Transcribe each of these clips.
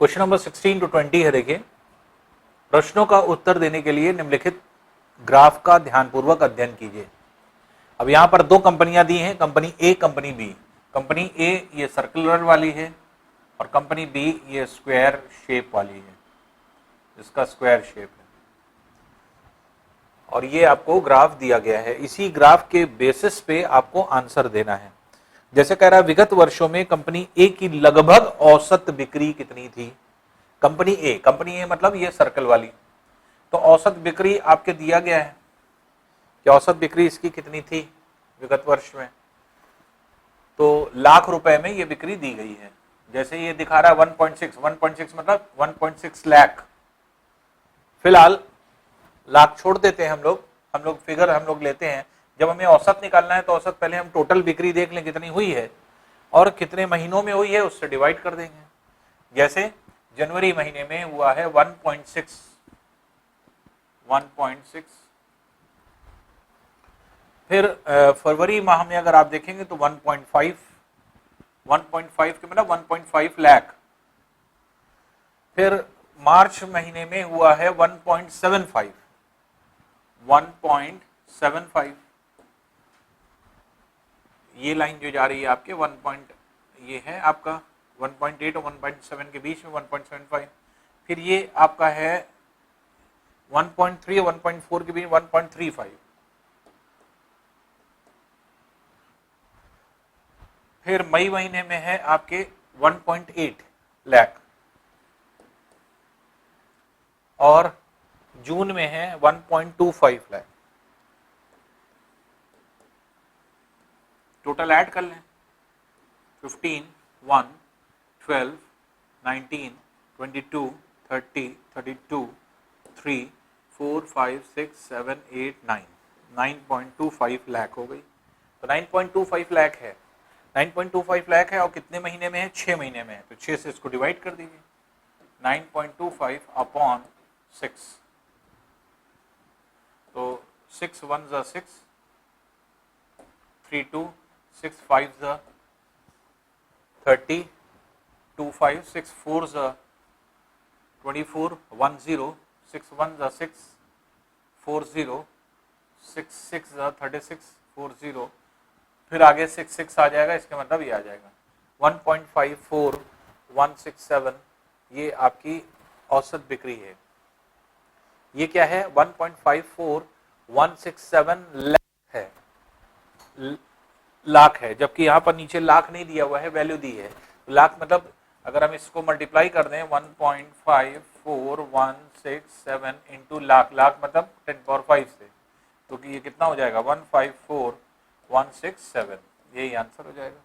Question number 16 to 20 है। देखिए, प्रश्नों का उत्तर देने के लिए निम्नलिखित ग्राफ का ध्यानपूर्वक अध्ययन कीजिए। अब यहां पर दो कंपनियां दी हैं, कंपनी ए, कंपनी बी। कंपनी ए ये सर्कुलर वाली है और कंपनी बी ये स्क्वायर शेप वाली है, इसका स्क्वायर शेप है। और ये आपको ग्राफ दिया गया है, इसी ग्राफ के बेसिस पे आपको आंसर देना है। जैसे कह रहा है विगत वर्षों में कंपनी ए की लगभग औसत बिक्री कितनी थी। कंपनी ए मतलब ये सर्कल वाली, तो औसत बिक्री आपके दिया गया है कि औसत बिक्री इसकी कितनी थी विगत वर्ष में। तो लाख रुपए में ये बिक्री दी गई है। जैसे ये दिखा रहा है 1.6 मतलब 1.6 लाख। फिलहाल लाख छोड़ देते हैं हम लोग फिगर हम लोग लेते हैं। जब हमें औसत निकालना है तो औसत पहले हम टोटल बिक्री देख लें कितनी हुई है और कितने महीनों में हुई है, उससे डिवाइड कर देंगे। जैसे जनवरी महीने में हुआ है 1.6, फिर फरवरी माह में अगर आप देखेंगे तो 1.5 के मतलब 1.5 लाख। फिर मार्च महीने में हुआ है 1.75, ये लाइन जो जा रही है आपके ये है आपका 1.8 और 1.7 के बीच में 1.75। फिर ये आपका है 1.3 और 1.4 के बीच 1.35। फिर मई महीने में है आपके 1.8 लाख और जून में है 1.25 लाख। टोटल ऐड कर लें 15, 1, 12, 19, 22, 30, 32, 3, 4, 5, 6, 7, 8, 9, 9.25 लाख हो गई। तो 9.25 लाख है, 9.25 लाख है और कितने महीने में है, 6 महीने में है। तो 6 से इसको डिवाइड कर दीजिए, 9.25 अपॉन 6। तो 6 1 ज़ा 6, 3 2, 6 5 ज़ा 30, 2 5, 6 4 ज़ा 24, 1 0, 6 1 ज़ा 6, 4 0, 6 6 ज़ा 36, 4 0। फिर आगे 6 6 आ जाएगा, इसका मतलब ये आ जाएगा 1.54167। ये आपकी औसत बिक्री है। ये क्या है, 1.54167 लाख है, जबकि यहां पर नीचे लाख नहीं दिया हुआ है, वैल्यू दी है। लाख मतलब अगर हम इसको मल्टीप्लाई कर दें 1.54167 इंटू लाख, लाख मतलब 10⁵ से, तो ये कितना हो जाएगा 154,167। यही आंसर हो जाएगा।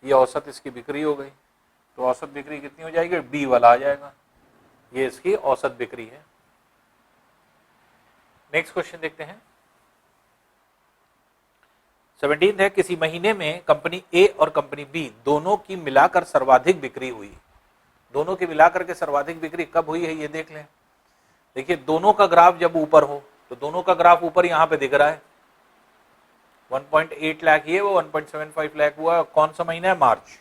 ये औसत इसकी बिक्री हो गई। तो औसत बिक्री कितनी हो जाएगी, बी वाला आ जाएगा। ये इसकी औसत बिक्री है। नेक्स्ट क्वेश्चन देखते हैं। 17 है, किसी महीने में कंपनी ए और कंपनी बी दोनों की मिलाकर सर्वाधिक बिक्री हुई। दोनों की मिलाकर के सर्वाधिक बिक्री कब हुई है ये देख लें। देखिए, दोनों का ग्राफ जब ऊपर हो तो दोनों का ग्राफ ऊपर यहां पे दिख रहा है, 1.8 लाख ये वो 1.75 लाख हुआ। कौन सा महीना है, मार्च।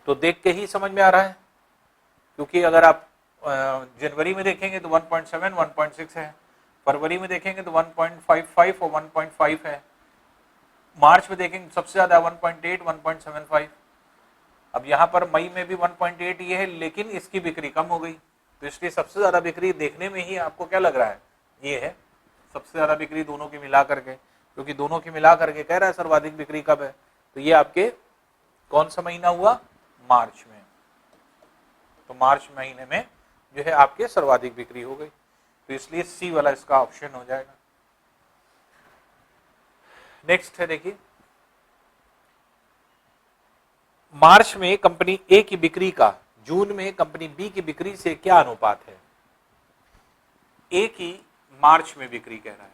तो देख के ही समझ में आ रहा है, क्योंकि अगर आप जनवरी में देखेंगे तो 1.7 1.6 है, फरवरी में देखेंगे तो 1.55 और 1.5 है, मार्च में देखेंगे सबसे ज्यादा 1.8 1.75। अब यहां पर मई में भी 1.8 ये है, लेकिन इसकी बिक्री कम हो गई, तो इसलिए सबसे ज्यादा बिक्री देखने में ही आपको क्या लग रहा है, ये है सबसे ज्यादा बिक्री दोनों की मिला करके, क्योंकि दोनों की मिला करके कह रहा है सर्वाधिक बिक्री कब है। तो ये आपके कौन सा महीना हुआ, मार्च में। तो मार्च महीने में जो है आपके सर्वाधिक बिक्री हो गई, तो इसलिए सी वाला इसका ऑप्शन हो जाएगा। नेक्स्ट है, देखिए मार्च में कंपनी ए की बिक्री का जून में कंपनी बी की बिक्री से क्या अनुपात है। ए की मार्च में बिक्री कह रहा है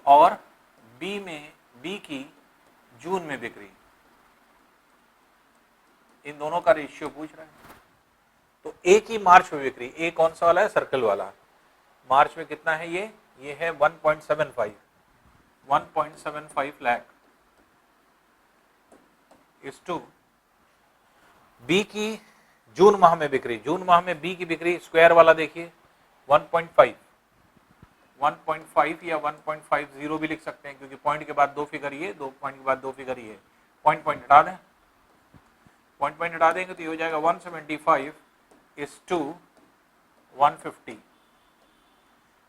और बी की जून में बिक्री, इन दोनों का रेशियो पूछ रहा है। तो ए की मार्च में बिक्री, ए कौन सा वाला है, सर्कल वाला, मार्च में कितना है ये है 1.75 लाख इस टू बी की जून माह में बिक्री, जून माह में बी की बिक्री स्क्वायर वाला देखिए 1.5 या 1.50 भी लिख सकते हैं, क्योंकि पॉइंट के बाद दो फिगर ये, दो पॉइंट के बाद दो फिगर ये, पॉइंट पॉइंट हटा दें, पॉइंट पॉइंट हटा देंगे तो ये हो जाएगा 175 इज टू 150।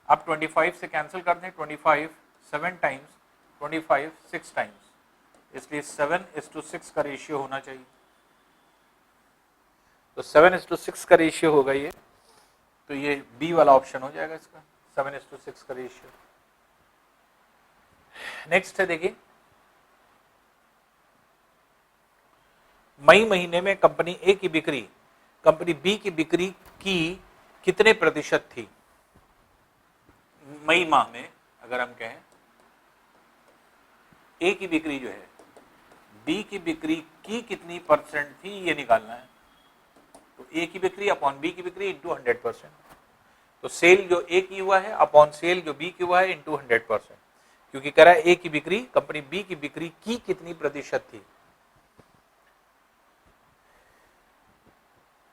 अब 25 से कैंसिल कर दें, 25 7 टाइम्स, 25 6 टाइम्स, इसलिए 7:6 का रेशियो होना चाहिए। तो 7:6 का रेशियो होगा ये, तो ये बी वाला ऑप्शन हो जाएगा इसका, 7:6 का रेशियो। नेक्स्ट है देखिए, मई महीने में कंपनी ए की बिक्री कंपनी बी की बिक्री की कितने प्रतिशत थी? मई माह में अगर हम कहें ए की बिक्री जो है बी की बिक्री की कितनी परसेंट थी, ये निकालना है। तो ए की बिक्री अपॉन बी की बिक्री इंटू 100%। तो सेल जो ए की हुआ है अपॉन सेल जो बी की हुआ है इंटू 100%, क्योंकि कह रहा है ए की बिक्री कंपनी बी की बिक्री की कितनी प्रतिशत थी।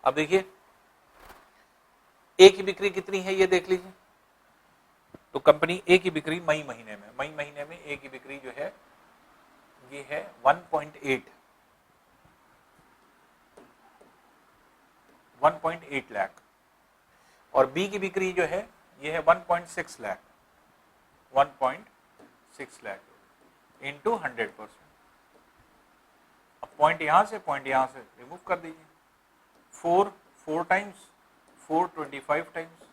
अब देखिए ए की बिक्री कितनी है ये देख लीजिए। तो कंपनी ए की बिक्री मई महीने में ए की बिक्री जो है ये है 1.8 लाख, और बी की बिक्री जो है ये है 1.6 लाख, 1.6 लाख इंटू 100%। अब पॉइंट यहां से पॉइंट यहां से रिमूव कर दीजिए, 4 टाइम्स, 4 25 टाइम्स,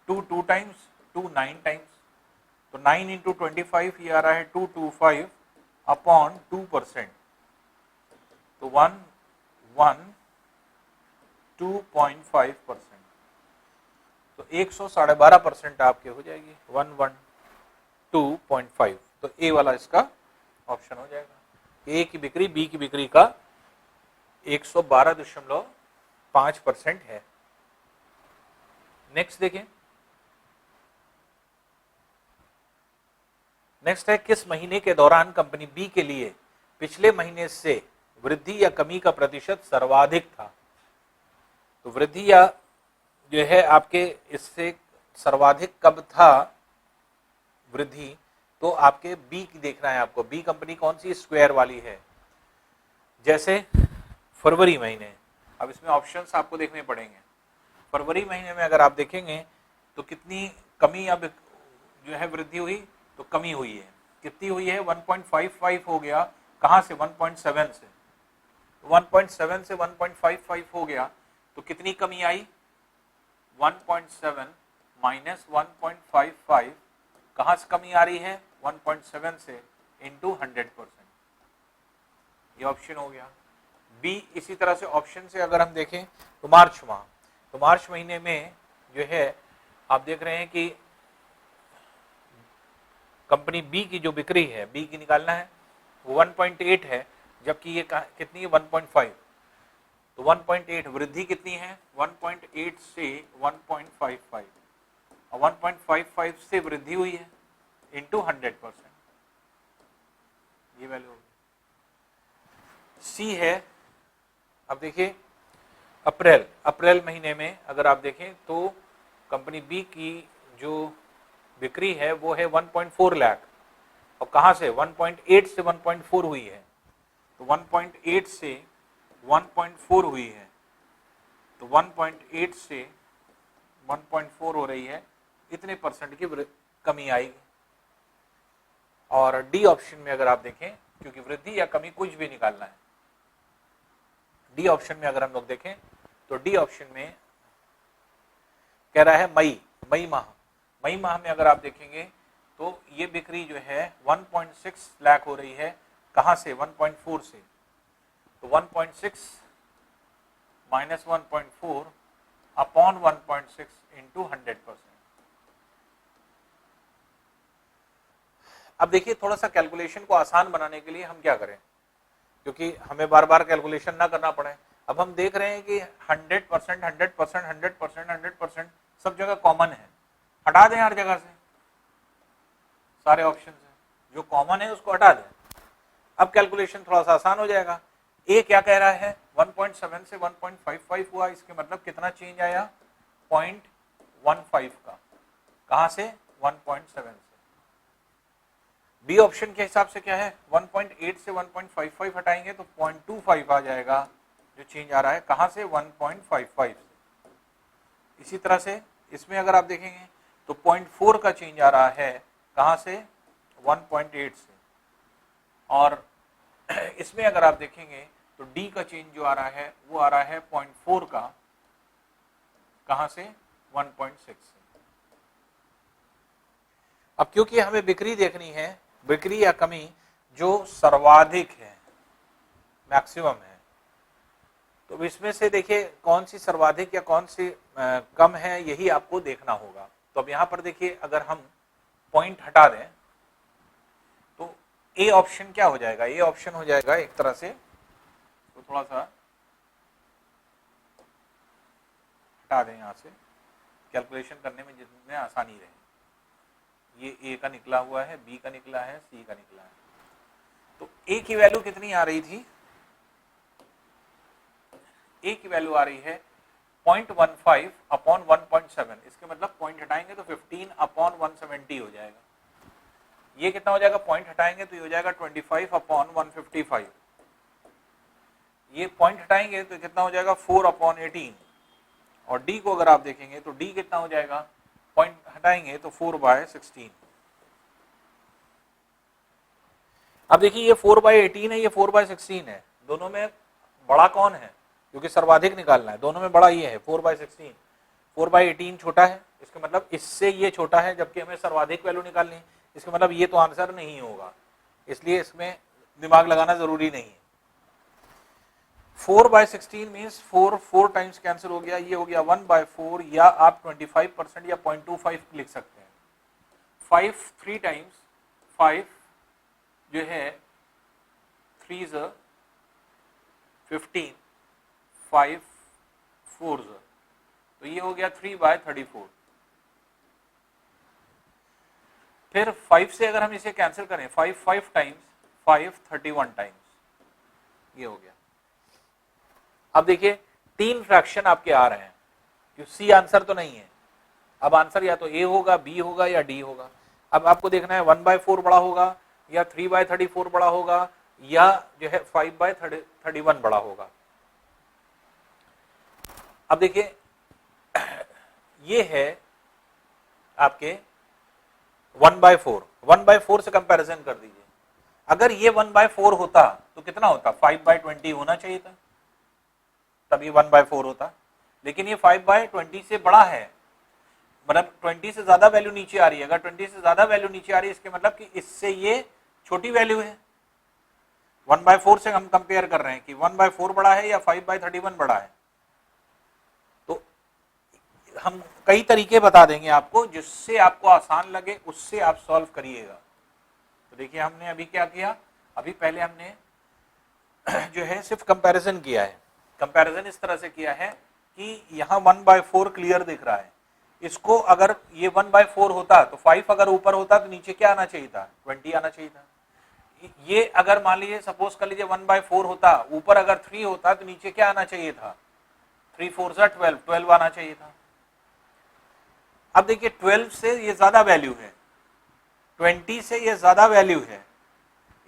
2 टाइम्स, 2 9 टाइम्स, तो 9 इंटू 25 ये आ रहा है 225 अपॉन 2%, तो 2.5%, तो 112.5% आपके हो जाएगी 112.5। तो ए वाला इसका ऑप्शन हो जाएगा। ए की बिक्री बी की बिक्री का 112.5% है। नेक्स्ट देखें, नेक्स्ट है किस महीने के दौरान कंपनी बी के लिए पिछले महीने से वृद्धि या कमी का प्रतिशत सर्वाधिक था। तो वृद्धि या जो है आपके इससे सर्वाधिक कब था वृद्धि, तो आपके बी की देखना है आपको, बी कंपनी कौन सी स्क्वायर वाली है। जैसे फरवरी महीने, अब इसमें ऑप्शंस आपको देखने पड़ेंगे। फरवरी महीने में अगर आप देखेंगे तो कितनी कमी अब जो है वृद्धि हुई, तो कमी हुई है, कितनी हुई है 1.55 हो गया, कहां से 1.7 से, 1.7 से 1.55 हो गया, तो कितनी कमी आई 1.7 माइनस 1.55, कहां से कमी आ रही है 1.7 से इंटू 100%, ये ऑप्शन हो गया बी। इसी तरह से ऑप्शन से अगर हम देखें तो मार्च माह, तो मार्च महीने में जो है आप देख रहे हैं कि कंपनी बी की जो बिक्री है, बी की निकालना है, वो 1.8 है, जबकि ये कितनी है 1.5, तो 1.8 वृद्धि कितनी है 1.8 से 1.55, और 1.55 से वृद्धि हुई है इंटू 100%, ये वैल्यू होगी। सी है, अब देखिए अप्रैल महीने में अगर आप देखें तो कंपनी बी की जो बिक्री है वो है 1.4 लाख, और कहां से 1.8 से 1.4 हुई है, तो 1.8 से 1.4 हुई है, तो 1.8 से 1.4 हो रही है, इतने परसेंट की कमी आएगी। और डी ऑप्शन में अगर आप देखें, क्योंकि वृद्धि या कमी कुछ भी निकालना है, डी ऑप्शन में अगर हम लोग देखें तो डी ऑप्शन में कह रहा है मई माह में अगर आप देखेंगे तो ये बिक्री जो है 1.6 लाख हो रही है, कहां से 1.4 से, तो 1.6 माइनस 1.4 अपॉन 1.6 इंटू 100%। अब देखिए थोड़ा सा कैलकुलेशन को आसान बनाने के लिए हम क्या करें, क्योंकि हमें बार बार कैलकुलेशन ना करना पड़े। अब हम देख रहे हैं कि 100%, 100%, 100%, 100% सब जगह कॉमन है, हटा दें हर जगह से, सारे ऑप्शन से जो कॉमन है उसको हटा दें। अब कैलकुलेशन थोड़ा सा आसान हो जाएगा। ए क्या कह रहा है 1.7 से 1.55 हुआ, इसके मतलब कितना चेंज आया 0.15 का, कहां से 1.7 से। बी ऑप्शन के हिसाब से क्या है 1.8 से 1.55 हटाएंगे तो 0.25 आ जाएगा, जो चेंज आ रहा है कहां से 1.55 से। इसी तरह से इसमें अगर आप देखेंगे तो 0.4 का चेंज आ रहा है कहां से 1.8 से, और इसमें अगर आप देखेंगे तो डी का चेंज जो आ रहा है वो आ रहा है 0.4 का, कहां से 1.6 से। अब क्योंकि हमें बिक्री देखनी है, बिक्री या कमी जो सर्वाधिक है, मैक्सिमम है, तो इसमें से देखिए कौन सी सर्वाधिक या कौन सी कम है, यही आपको देखना होगा। तो अब यहां पर देखिए अगर हम पॉइंट हटा दें तो ए ऑप्शन क्या हो जाएगा, ए ऑप्शन हो जाएगा एक तरह से, तो थोड़ा सा हटा दें यहां से, कैलकुलेशन करने में जितने आसानी रहे। ये ए का निकला हुआ है, बी का निकला है, सी का निकला है। तो ए की वैल्यू कितनी आ रही थी, ए की वैल्यू आ रही है 0.15 अपॉन 1.7, इसके मतलब पॉइंट हटाएंगे तो 15 अपॉन 170 हो जाएगा। ये कितना हो जाएगा, पॉइंट हटाएंगे तो ये हो जाएगा 25 अपॉन 155, ये पॉइंट हटाएंगे तो कितना हो जाएगा 4 अपॉन 18, और डी को अगर आप देखेंगे तो डी कितना हो जाएगा, पॉइंट हटाएंगे तो 4/16। अब देखिए ये 4/18 है, ये 4/16 है, दोनों में बड़ा कौन है, क्योंकि सर्वाधिक निकालना है, दोनों में बड़ा ये है 4/16। 4/18 छोटा है, इसका मतलब इससे ये छोटा है, जबकि हमें सर्वाधिक वैल्यू निकालनी है, इसका मतलब ये तो आंसर नहीं होगा, इसलिए इसमें दिमाग लगाना जरूरी नहीं है। 4/16 मीन्स 4 टाइम्स कैंसिल हो गया, ये हो गया 1/4, या आप 25% या 0.25 लिख सकते हैं। 5 3 टाइम्स 5 जो है 3 15, 5 4, तो ये हो गया 3/34। फिर 5 से अगर हम इसे कैंसिल करें 5 टाइम्स 5 31 टाइम्स, ये हो गया। अब देखिए 3 फ्रैक्शन आपके आ रहे हैं, क्योंकि सी आंसर तो नहीं है, अब आंसर या तो ए होगा, बी होगा या डी होगा। अब आपको देखना है 1/4 बड़ा होगा या 3/34 बड़ा होगा, या जो है 5/31 बड़ा होगा। अब देखिए ये है आपके 1/4, 1/4 से कंपैरिजन कर दीजिए। अगर ये 1/4 होता तो कितना होता, 5/20 होना चाहिए था, तब ये 1/4 होता, लेकिन ये 5/20 से बड़ा है, मतलब 20 से ज्यादा वैल्यू नीचे आ रही है। अगर 20 से ज्यादा वैल्यू नीचे आ रही है, इसके मतलब कि इससे ये छोटी वैल्यू है। 1/4 से हम कंपेयर कर रहे हैं कि 1/4 बड़ा है या 5/31 बड़ा है। तो हम कई तरीके बता देंगे आपको, जिससे आपको आसान लगे उससे आप सॉल्व करिएगा। तो देखिए हमने अभी क्या किया, अभी पहले हमने जो है सिर्फ कंपैरिजन किया है। कंपैरिजन इस तरह से किया है कि यहाँ 1/4 क्लियर दिख रहा है, इसको अगर ये 1/4 होता तो 5 अगर ऊपर होता तो नीचे क्या आना चाहिए था, 20 आना चाहिए था। ये अगर मान लीजिए सपोज कर लीजिए 1/4 होता, ऊपर अगर 3 होता तो नीचे क्या आना चाहिए था, 3 4 12 आना चाहिए था। अब देखिए 12 से ये ज्यादा वैल्यू है, 20 से ये ज्यादा वैल्यू है,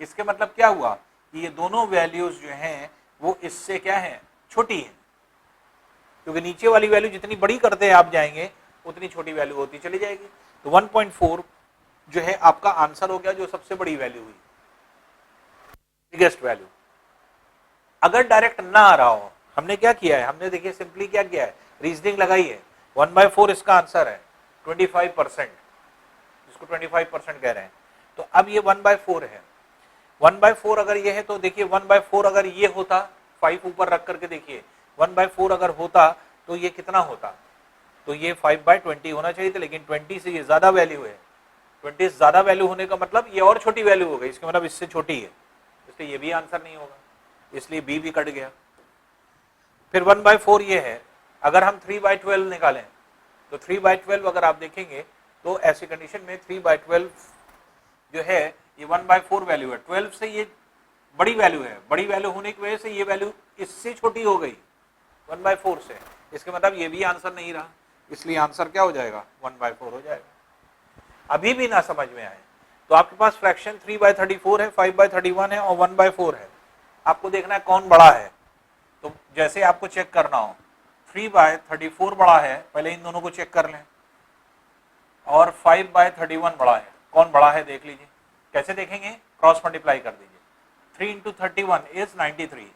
इसके मतलब क्या हुआ कि ये दोनों वैल्यूज जो हैं वो इससे क्या है, छोटी है, क्योंकि नीचे वाली वैल्यू जितनी बड़ी करते आप जाएंगे उतनी छोटी वैल्यू होती चली जाएगी। तो 1.4 जो है आपका आंसर हो गया, जो सबसे बड़ी वैल्यू हुई, बिगेस्ट वैल्यू। अगर डायरेक्ट ना आ रहा हो, हमने क्या किया है, हमने देखिए सिंपली क्या किया है, रीजनिंग लगाई है। 1/4 इसका आंसर है, 25%, जिसको 25% कह रहे हैं। तो अब ये 1/4 है, 1/4 अगर ये है तो देखिए 1/4 अगर ये होता, 5 ऊपर रख करके देखिए 1/4 अगर होता तो ये कितना होता, तो ये 5/20 होना चाहिए था, लेकिन 20 से ये ज्यादा वैल्यू है। 20 से ज्यादा वैल्यू होने का मतलब ये और छोटी वैल्यू हो गई, इसका मतलब इससे छोटी है, इसलिए ये भी आंसर नहीं होगा, इसलिए बी भी कट गया। फिर 1/4 ये है, अगर हम 3/12 निकालें तो 3/12 अगर आप देखेंगे तो ऐसी कंडीशन में 3/12 जो है ये 1/4 वैल्यू है, 12 से ये बड़ी वैल्यू है, बड़ी वैल्यू होने की वजह से ये वैल्यू इससे छोटी हो गई 1/4 से, इसके मतलब ये भी आंसर नहीं रहा, इसलिए आंसर क्या हो जाएगा 1/4 हो जाएगा। अभी भी ना समझ में आए तो आपके पास फ्रैक्शन 3/34 है, 5/31 है और 1/4 है, आपको देखना है कौन बड़ा है। तो जैसे आपको चेक करना हो 3/34 बड़ा है, पहले इन दोनों को चेक कर लें, और 5/31 बड़ा है, कौन बड़ा है देख लीजिए। कैसे देखेंगे, क्रॉस मल्टीप्लाई कर दीजिए, 3 into 31 is 93,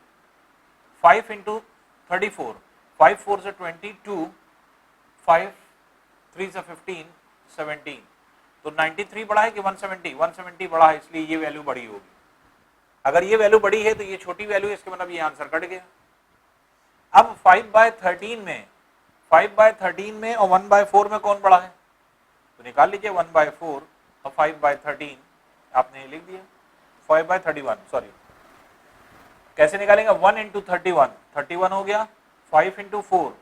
5 into 34, 5 4 से 22, 5 3 से 15, 17, तो 93 बड़ा है कि 170, 170 बड़ा है, इसलिए ये वैल्यू बड़ी होगी। अगर ये वैल्यू बड़ी है तो ये छोटी वैल्यू है, इसके मतलब ये आंसर कट गया। अब 5/13 में, 5/13 में और 1/4 में कौन बड़ा है, तो निकाल लीजिए 1/4 और 5/13, आपने लिख दिया 5/31, सॉरी कैसे निकालेंगे, 1 into 31, 31 हो गया, 5 into 4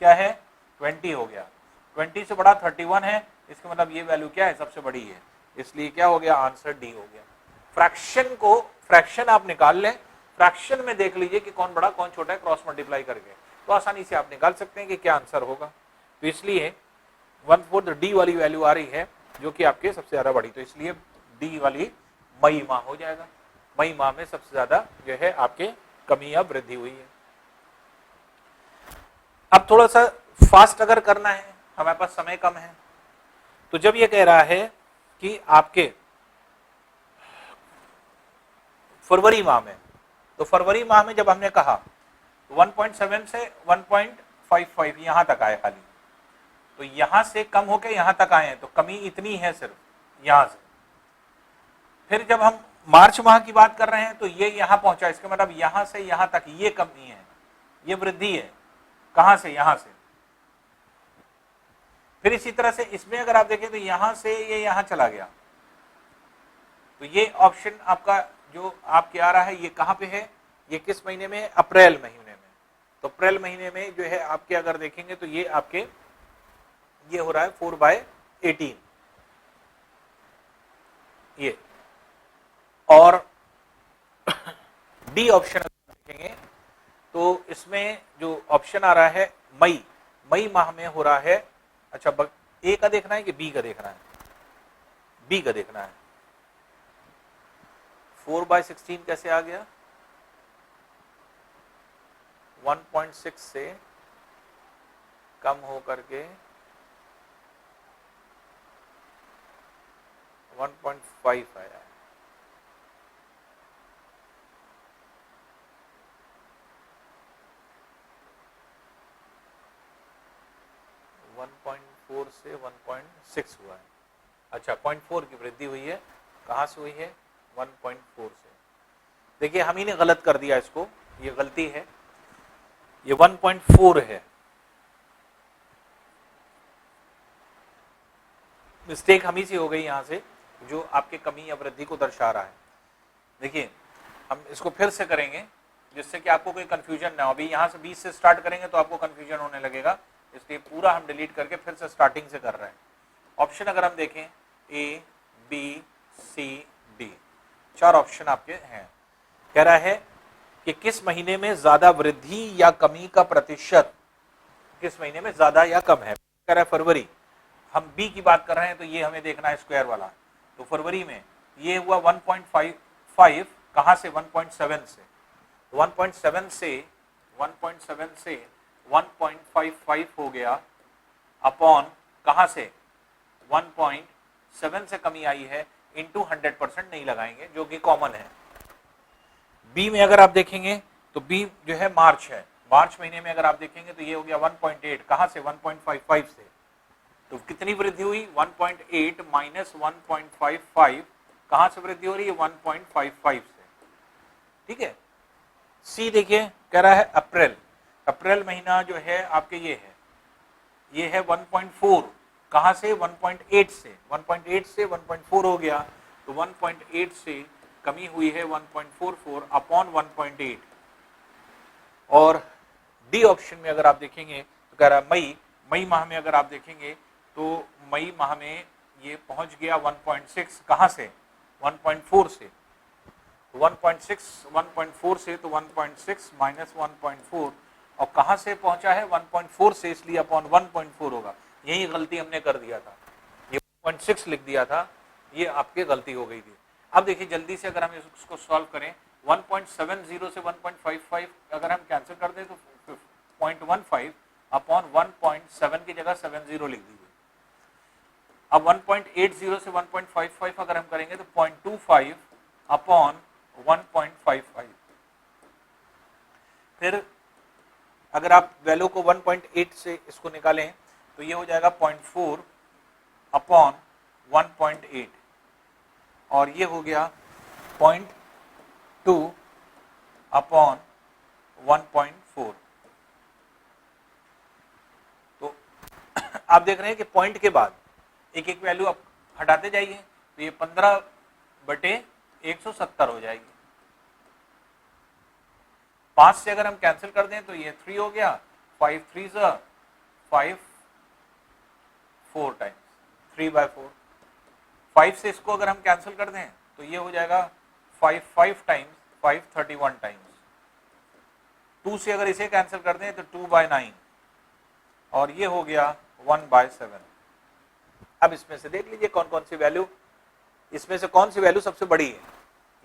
क्या है 20 हो गया, 20 से बड़ा 31 है, इसका मतलब ये वैल्यू क्या है सबसे बड़ी है, इसलिए क्या हो गया आंसर डी हो गया। फ्रैक्शन को, फ्रैक्शन आप निकाल लें, फ्रैक्शन में देख लीजिए कि कौन बड़ा कौन छोटा है, क्रॉस मल्टीप्लाई करके तो आसानी से आप निकाल सकते हैं कि क्या आंसर होगा। तो इसलिए 1/4 डी वाली वैल्यू आ रही है जो कि आपके सबसे ज्यादा बड़ी, तो इसलिए डी वाली मई माह हो जाएगा। मई माह में सबसे ज्यादा जो है आपके कमी या वृद्धि हुई है। अब थोड़ा सा फास्ट अगर करना है, हमारे पास समय कम है, तो जब ये कह रहा है कि आपके फरवरी माह में, तो फरवरी माह में जब हमने कहा 1.7 से 1.55 यहां तक आए खाली, तो यहां से कम होकर यहां तक आए हैं, तो कमी इतनी है सिर्फ यहां से। फिर जब हम मार्च माह की बात कर रहे हैं तो ये यहां पहुंचा, इसका मतलब यहां से यहां तक ये कमी है, ये वृद्धि है, कहां से, यहां से। फिर इसी तरह से इसमें अगर आप देखें तो यहां से ये यहां चला गया, तो ये ऑप्शन आपका जो आपके आ रहा है ये कहां पे है, ये किस महीने में, अप्रैल महीने में। तो अप्रैल महीने में जो है आपके अगर देखेंगे तो ये आपके ये हो रहा है 4/18 ये, और डी ऑप्शन देखेंगे तो इसमें जो ऑप्शन आ रहा है मई, मई माह में हो रहा है, अच्छा ए का देखना है कि बी का देखना है, बी का देखना है। 4/16 कैसे आ गया, 1.6 से कम हो करके 1.5 आया है। 1.4 से 1.6 हुआ है, अच्छा 0.4 की वृद्धि हुई है, कहां से हुई है 1.4 से। देखिए हम ही ने गलत कर दिया इसको, ये गलती है, ये 1.4 है, मिस्टेक हम ही से हो गई यहां से, जो आपके कमी या वृद्धि को दर्शा रहा है। देखिए हम इसको फिर से करेंगे जिससे कि आपको कोई कंफ्यूजन ना हो। अभी यहां से 20 से स्टार्ट करेंगे तो आपको कंफ्यूजन होने लगेगा, इसलिए पूरा हम डिलीट करके फिर से स्टार्टिंग से कर रहे हैं। ऑप्शन अगर हम देखें A B C D, 4 option आपके हैं। कह रहा है कि किस महीने में ज्यादा वृद्धि या कमी का प्रतिशत, किस महीने में ज्यादा या कम है, कह रहा है फरवरी। हम बी की बात कर रहे हैं तो ये हमें देखना है स्क्वायर वाला, तो फरवरी में ये हुआ 1.5, कहां से 1.7 से, 1.7 से 1.55 हो गया अपॉन कहां से 1.7 से कमी आई है इंटू 100% नहीं लगाएंगे जो कि कॉमन है। बी में अगर आप देखेंगे तो बी जो है मार्च है, मार्च महीने में अगर आप देखेंगे तो ये हो गया 1.8, कहां से 1.55 से, तो कितनी वृद्धि हुई 1.8 माइनस 1.55, कहां से वृद्धि हो रही है 1.55 से, ठीक है। सी देखिए कह रहा है अप्रैल, अप्रैल महीना जो है आपके ये है 1.4, कहां से 1.8 से, 1.8 से 1.4 हो गया, तो 1.8 से कमी हुई है 1.44 अपॉन 1.8। और डी ऑप्शन में अगर आप देखेंगे तो कह रहा है मई माह में अगर आप देखेंगे तो मई माह में ये पहुंच गया 1.6, कहां से 1.4 से, तो 1.6 1.4 से, तो 1.6 माइनस 1.4, और कहां से पहुंचा है 1.4 से, इसलिए अपॉन 1.4 होगा। यही गलती हमने कर दिया था, ये 1.6 लिख दिया था, ये आपकी गलती हो गई थी। अब देखिए जल्दी से अगर हम इसको सॉल्व करें, 1.70 से 1.55 अगर हम कैंसिल कर दें तो 0.15 अपॉन 1.7 की जगह 70 लिख दीजिए। अब 1.80 से 1.55 अगर हम करेंगे तो 0.25 अपॉन 1.55। फिर अगर आप वैल्यू को 1.8 से इसको निकालें तो ये हो जाएगा 0.4 अपॉन 1.8, और ये हो गया 0.2 अपॉन 1.4। तो आप देख रहे हैं कि पॉइंट के बाद एक एक वैल्यू आप हटाते जाइए, तो ये 15/170 हो जाएगी। 5 से अगर हम कैंसिल कर दें तो ये 3 हो गया, 5 3 5 4 टाइम्स 3/4। 5 से इसको अगर हम कैंसिल कर दें तो ये हो जाएगा 5 5 टाइम्स 5 31 टाइम्स। 2 से अगर इसे कैंसिल कर दें तो 2/9, और ये हो गया 1/7। अब इसमें से देख लीजिए कौन कौन सी वैल्यू, इसमें से कौन सी वैल्यू सबसे बड़ी है,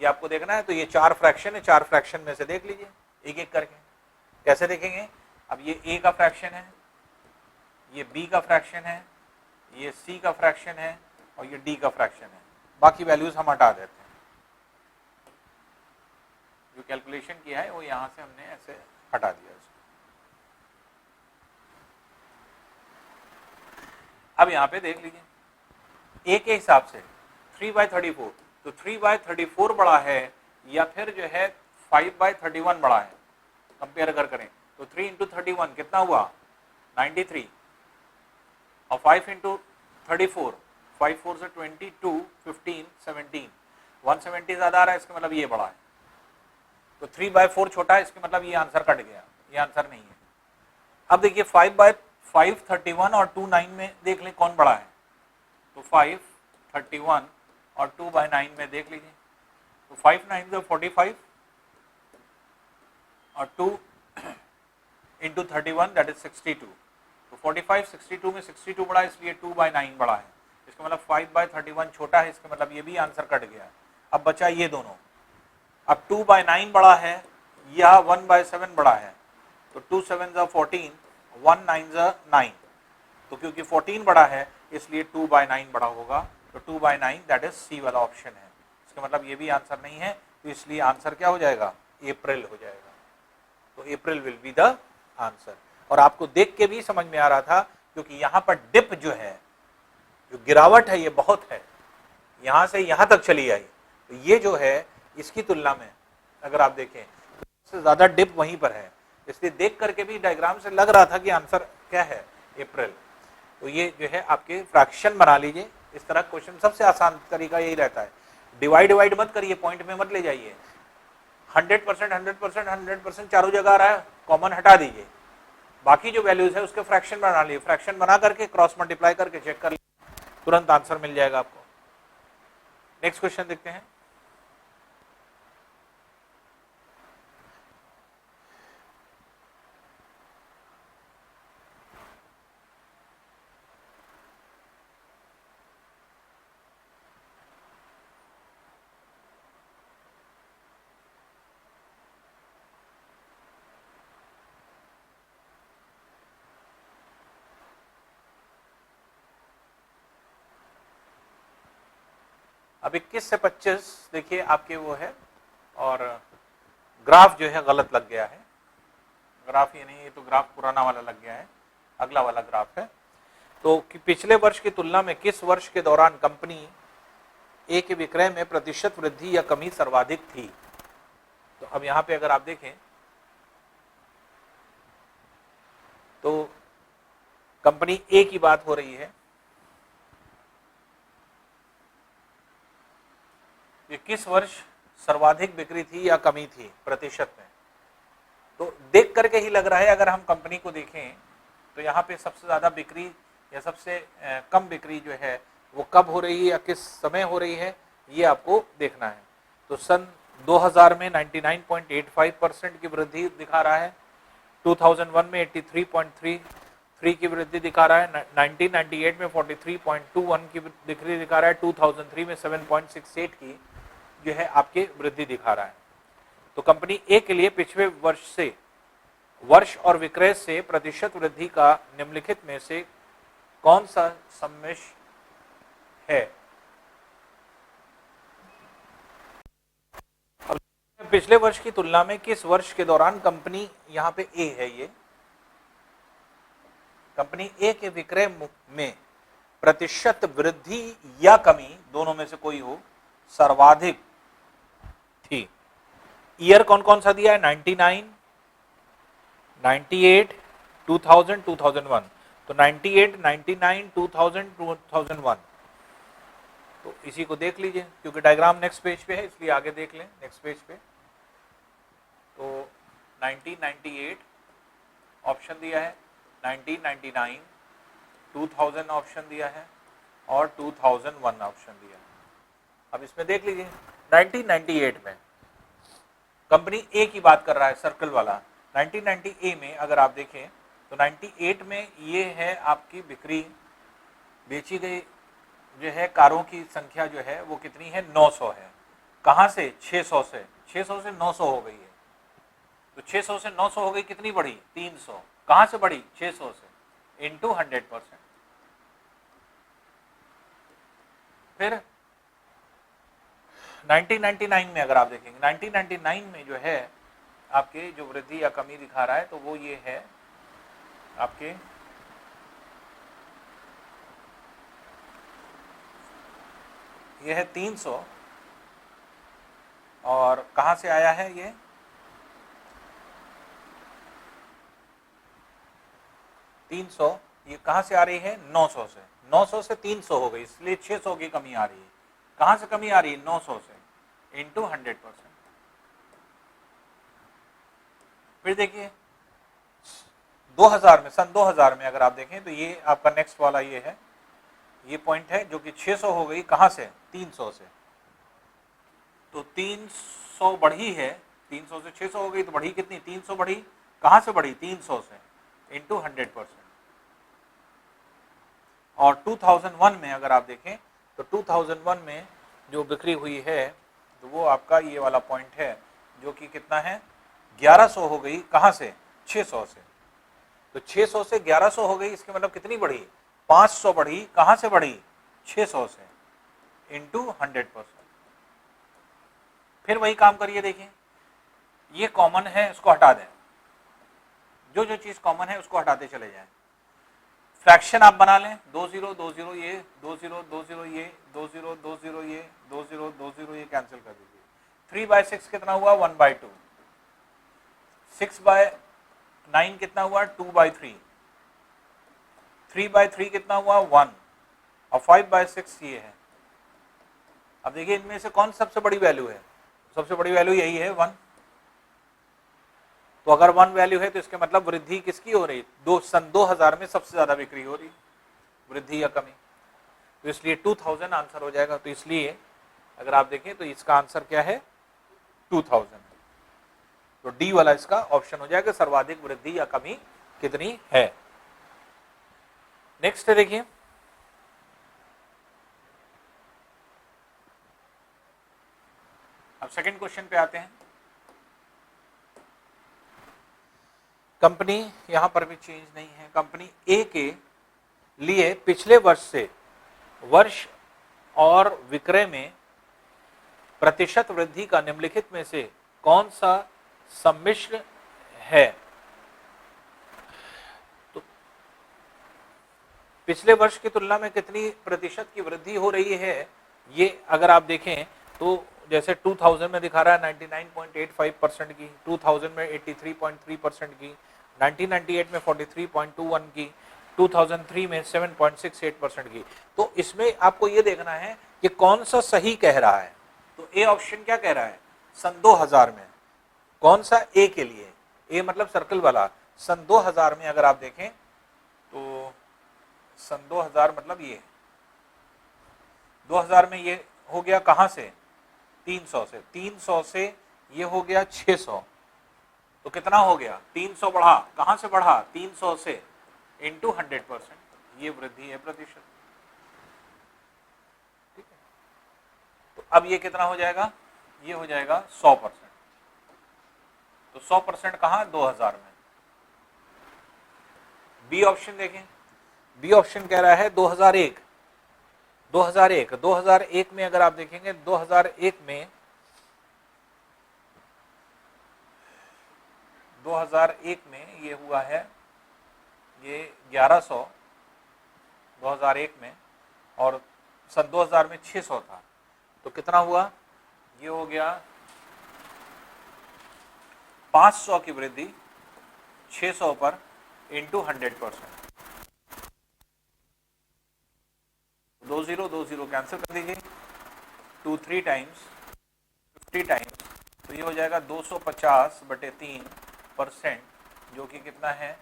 ये आपको देखना है। तो ये 4 फ्रैक्शन है, 4 फ्रैक्शन में से देख लीजिए एक एक करके। कैसे देखेंगे, अब ये a का फ्रैक्शन है, ये b का फ्रैक्शन है, ये c का फ्रैक्शन है, और ये d का फ्रैक्शन है। बाकी वैल्यूज हम हटा देते हैं, जो कैलकुलेशन किया है वो यहां से हमने ऐसे हटा दिया इसको। अब यहां पे देख लीजिए a के हिसाब से 3/34, तो 3/34 बड़ा है या फिर जो है 5/31 बड़ा है। कंपेयर अगर करें तो 3 × 31 कितना हुआ 93, और 5 × 34 5 4 से 22 15 17 170 ज्यादा आ रहा है, इसका मतलब ये बड़ा है। तो 3/4 छोटा है, इसका मतलब ये आंसर कट गया, ये आंसर नहीं है। अब देखिए 5/5 31 और 2/9 में देख लें कौन बड़ा है, तो 5 31 और 2/9 में देख लीजिए, तो 5 9 जो 45 और 2 × 31 दैट इज 62। तो 45 62 में 62 बड़ा है, इसलिए 2/9 बड़ा है। इसका मतलब 5/31 छोटा है, इसका मतलब ये भी आंसर कट गया। अब बचा ये दोनों, अब 2/9 बड़ा है या 1/7 बड़ा है, तो 2 7 14 1 9 9, तो क्योंकि 14 बड़ा है इसलिए 2/9 बड़ा होगा, तो 2/9 दैट इज सी वाला ऑप्शन है। इसका मतलब ये भी आंसर नहीं है, तो इसलिए आंसर क्या हो जाएगा, अप्रैल हो जाएगा। तो अप्रैल विल बी द आंसर। और आपको देख के भी समझ में आ रहा था, क्योंकि यहाँ पर डिप जो है, जो गिरावट है ये बहुत है, यहाँ से यहाँ तक चली आई, तो ये जो है इसकी तुलना में अगर आप देखें सबसे ज्यादा डिप वहीं पर है, इसलिए देख करके भी डायग्राम से लग रहा था कि आंसर क्या है, अप्रैल। तो ये जो है आपके फ्रैक्शन बना लीजिए। इस तरह क्वेश्चन सबसे आसान तरीका यही रहता है, डिवाइड मत करिए, पॉइंट में मत ले जाइए। 100% 100% 100% चारों जगह आ रहा है, कॉमन हटा दीजिए, बाकी जो वैल्यूज है उसके फ्रैक्शन बना लिए, फ्रैक्शन बना करके क्रॉस मल्टीप्लाई करके चेक कर लीजिए, तुरंत आंसर मिल जाएगा आपको। नेक्स्ट क्वेश्चन देखते हैं। अब 21 से 25 देखिए आपके वो है, और ग्राफ जो है गलत लग गया है। ग्राफ ये नहीं, ये तो ग्राफ पुराना वाला लग गया है, अगला वाला ग्राफ है। तो कि पिछले वर्ष की तुलना में किस वर्ष के दौरान कंपनी ए के विक्रय में प्रतिशत वृद्धि या कमी सर्वाधिक थी। तो अब यहां पे अगर आप देखें तो कंपनी ए की बात हो रही है, ये किस वर्ष सर्वाधिक बिक्री थी या कमी थी प्रतिशत में। तो देख करके ही लग रहा है, अगर हम कंपनी को देखें तो यहाँ पे सबसे ज्यादा बिक्री या सबसे कम बिक्री जो है वो कब हो रही है या किस समय हो रही है, ये आपको देखना है। तो सन 2000 में 99.85% की वृद्धि दिखा रहा है, 2001 में 83.33 की वृद्धि दिखा रहा है, 1998 में 43.21 की वृद्धि दिखा रहा है, 2003 में 7.68 की जो है आपकी वृद्धि दिखा रहा है। तो कंपनी ए के लिए पिछले वर्ष और विक्रय से प्रतिशत वृद्धि का निम्नलिखित में से कौन सा सम्मिश्र है? अब पिछले वर्ष की तुलना में किस वर्ष के दौरान कंपनी, यहां पे ए है, ये कंपनी ए के विक्रय में प्रतिशत वृद्धि या कमी, दोनों में से कोई हो, सर्वाधिक थी। ईयर कौन कौन सा दिया है? 99, 98, 2000, 2001। तो 98, 99, 2000, 2001। तो इसी को देख लीजिए, क्योंकि डायग्राम नेक्स्ट पेज पे है इसलिए आगे देख लें नेक्स्ट पेज पे। तो 1998 ऑप्शन दिया है, 1999, 2000 ऑप्शन दिया है और 2001 ऑप्शन दिया है। अब इसमें देख लीजिए 1998 में कंपनी ए की बात कर रहा है, सर्कल वाला। 1990 ए में अगर आप देखें तो 98 में ये है आपकी बिक्री, बेची गई जो है कारों की संख्या जो है वो कितनी है? 900 है। कहां से? 600 से। 600 से 900 हो गई है। तो 600 से 900 हो गई, कितनी बढ़ी? 300। कहां से बढ़ी? 600 से, इंटू 100%। फिर 1999 में अगर आप देखेंगे, 1999 में जो है आपके जो वृद्धि या कमी दिखा रहा है तो वो ये है आपके ये है 300। और कहां से आया है ये? ये कहां से आ रही है? 900 से। 900 से 300 हो गई, इसलिए 600 की कमी आ रही है। कहां से कमी आ रही है? 900 से, इंटू 100%। फिर देखिए 2000 में, सन 2000 में अगर आप देखें तो ये आपका नेक्स्ट वाला ये है, ये पॉइंट है जो कि 600 हो गई, कहां से? 300 से। तो 300 बढ़ी है, 300 से 600 हो गई तो बढ़ी कितनी? 300 बढ़ी। कहां से बढ़ी? 300 से, इंटू 100%। और 2001 में अगर आप देखें तो 2001 में जो बिक्री हुई है तो वो आपका ये वाला पॉइंट है जो कि कितना है? 1100 हो गई। कहां से? 600 से। तो 600 से 1100 हो गई, इसके मतलब कितनी बढ़ी? 500 बढ़ी। कहां से बढ़ी? 600 से, इंटू 100%। फिर वही काम करिए, देखिए ये कॉमन है, इसको हटा दें, जो जो चीज कॉमन है उसको हटाते चले जाएं। फ्रैक्शन आप बना लें, 20 20 ये, 20 20 ये, 20 20 ये, 20 20 ये कैंसिल कर दीजिए। 3/6 कितना हुआ? 1/2। 6/9 कितना हुआ? 2/3। 3/3 कितना हुआ? 1। और 5/6 ये है। अब देखिए इनमें से कौन सबसे बड़ी वैल्यू है? सबसे बड़ी वैल्यू यही है, 1। तो अगर 1 वैल्यू है तो इसके मतलब वृद्धि किसकी हो रही? सन 2000 में सबसे ज्यादा बिक्री हो रही, वृद्धि या कमी। तो इसलिए 2000 आंसर हो जाएगा। तो इसलिए अगर आप देखें तो इसका आंसर क्या है? 2000। तो डी वाला इसका ऑप्शन हो जाएगा, सर्वाधिक वृद्धि या कमी कितनी है। नेक्स्ट देखिए, अब सेकंड क्वेश्चन पे आते हैं। कंपनी, यहां पर भी चेंज नहीं है, कंपनी ए के लिए पिछले वर्ष से वर्ष और विक्रय में प्रतिशत वृद्धि का निम्नलिखित में से कौन सा सम्मिश्र है? तो पिछले वर्ष की तुलना में कितनी प्रतिशत की वृद्धि हो रही है, ये अगर आप देखें तो जैसे 2000 में दिखा रहा है 99.85% की, 2000 में 83.3% की, 1998 में 43.21 की, 2003 में 7.68% की। तो इसमें आपको ये देखना है कि कौन सा सही कह रहा है। तो ए ऑप्शन क्या कह रहा है? सन 2000 में। कौन सा? ए के लिए, ए मतलब सर्कल वाला। सन 2000 में अगर आप देखें तो सन 2000 मतलब ये 2000 में ये हो गया कहां से? 300 से, 300 से ये हो गया 600, तो कितना हो गया, 300 बढ़ा, कहां से बढ़ा, 300 से, इंटू 100%, ये वृद्धि है प्रतिशत। ठीक है, तो अब ये कितना हो जाएगा, ये हो जाएगा 100%। तो 100% कहां, 2000 में। बी ऑप्शन देखें, बी ऑप्शन कह रहा है 2001, 2001, 2001 में अगर आप देखेंगे 2001 में, 2001 में ये हुआ है, ये 1100 2001 में, और सन 2000 में 600 था, तो कितना हुआ, ये हो गया 500 की वृद्धि 600 पर इंटू 100%। 20 कैंसिल कर दीजिए, 2 3 टाइम्स 50 टाइम्स, तो ये हो जाएगा 250/3%, जो कि कितना है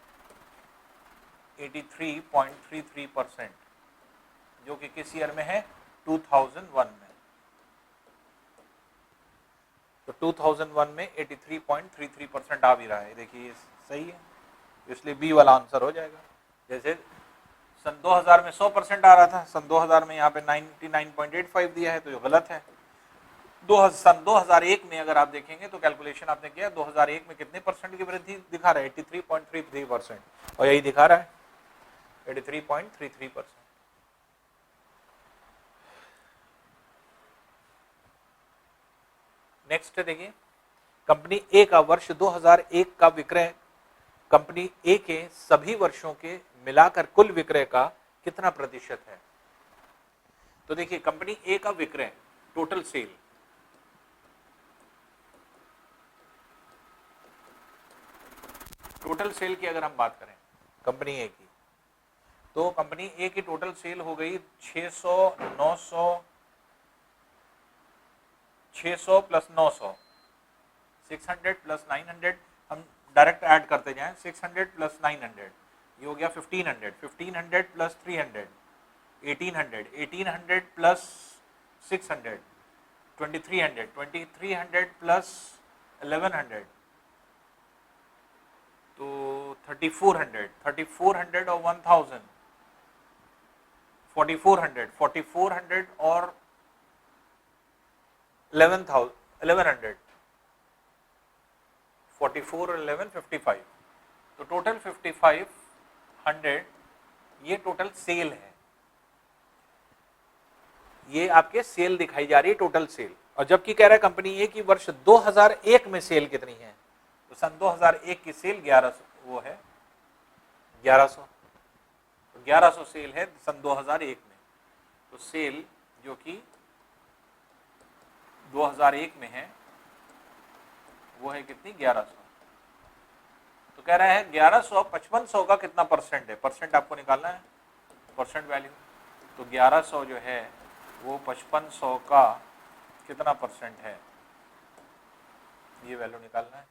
83.33%, जो कि किस ईयर में है, 2001 में। तो 2001 में 83.33% आ भी रहा है, देखिए सही है, इसलिए बी वाला आंसर हो जाएगा। जैसे सन 2000 में 100% आ रहा था, सन 2000 में यहाँ पे 99.85 दिया है, तो ये गलत है। सन 2001 में अगर आप देखेंगे तो कैलकुलेशन आपने किया, 2001 में कितने परसेंट की वृद्धि दिखा रहा है, 83.33%, और यही दिखा रहा है 83.33%। नेक्स्ट देखिए, कंपनी ए का वर्ष 2001 का विक्रय कंपनी ए के सभी वर्षों के मिलाकर कुल विक्रय का कितना प्रतिशत है। तो देखिए, कंपनी ए का विक्रय, टोटल सेल, टोटल सेल की अगर हम बात करें कंपनी ए की, तो कंपनी ए की टोटल सेल हो गई 600, 900, 600 प्लस 900, 600 प्लस 900, हम डायरेक्ट ऐड करते जाएं, 600 प्लस 900, ये हो गया 1500, 1500 प्लस 300, 1800, 1800 प्लस 600, 2300, 2300 प्लस 1100, तो 3400, 3400 और 1000, 4400, 4400 और 1100, 44 और 11, 55, तो टोटल 5500, ये टोटल सेल है, ये आपके सेल दिखाई जा रही है, टोटल सेल। और जबकि कह रहा है कंपनी ए की वर्ष 2001 में सेल कितनी है, तो सन 2001 की सेल 1100, वो है 1100, तो 1100 सेल है सन 2001 में, तो सेल जो कि 2001 में है वो है कितनी, 1100। तो कह रहा है 1100 5500 का कितना परसेंट है, परसेंट आपको निकालना है, परसेंट वैल्यू, तो 1100 जो है वो 5500 का कितना परसेंट है, ये वैल्यू निकालना है।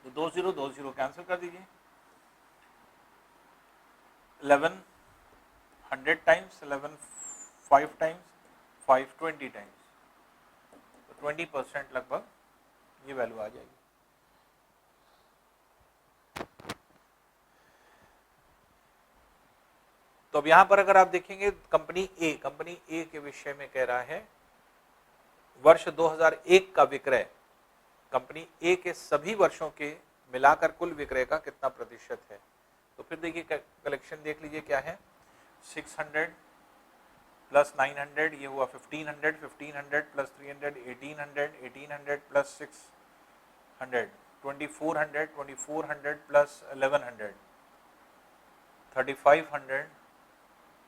तो 20 कैंसिल कर दीजिए, 1100 टाइम्स, 11 5 टाइम्स, 5 20 टाइम्स, तो 20% लगभग ये वैल्यू आ जाएगी। तो अब यहां पर अगर आप देखेंगे कंपनी ए के विषय में कह रहा है वर्ष 2001 का विक्रय कंपनी ए के सभी वर्षों के मिलाकर कुल विक्रय का कितना प्रतिशत है। तो फिर देखिए कलेक्शन देख लीजिए क्या है, 600 प्लस 900 ये हुआ 1500, 1500 plus 300 1800, 1800 plus 600 2400, 2400 plus 1100 3500,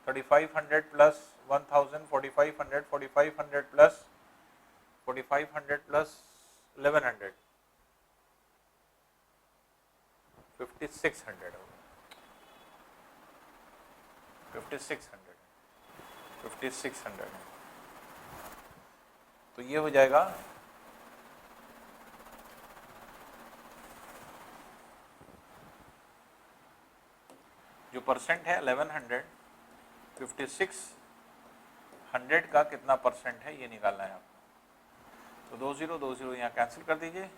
3500 plus 1000 4500, 4500 plus 4500 plus 1100 5600 होगा, 5600 तो ये हो जाएगा जो परसेंट है 1100 5600 का कितना परसेंट है ये निकालना है आपको। तो 20 यहाँ कैंसिल कर दीजिए,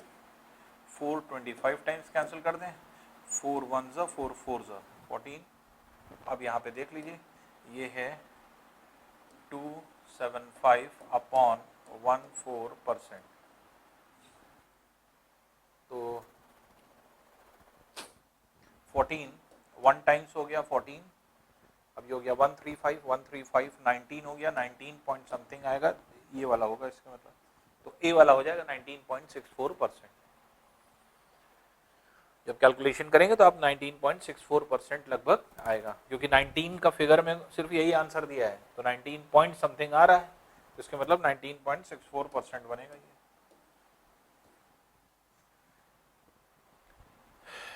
425 टाइम्स कैंसिल कर दें, 4 1 4 4 14। अब यहाँ पे देख लीजिए ये है 275 अपॉन 14%। तो 14 1 टाइम्स हो गया 14, अब ये हो गया 135 19 हो गया, 19 पॉइंट समथिंग आएगा, ये वाला होगा इसका मतलब। तो ए वाला हो जाएगा 19.64%। जब कैलकुलेशन करेंगे तो आप 19.64% लगभग आएगा, क्योंकि 19 का फिगर में सिर्फ यही आंसर दिया है, तो 19 पॉइंट समथिंग आ रहा है, तो इसके मतलब 19.64% बनेगा ये।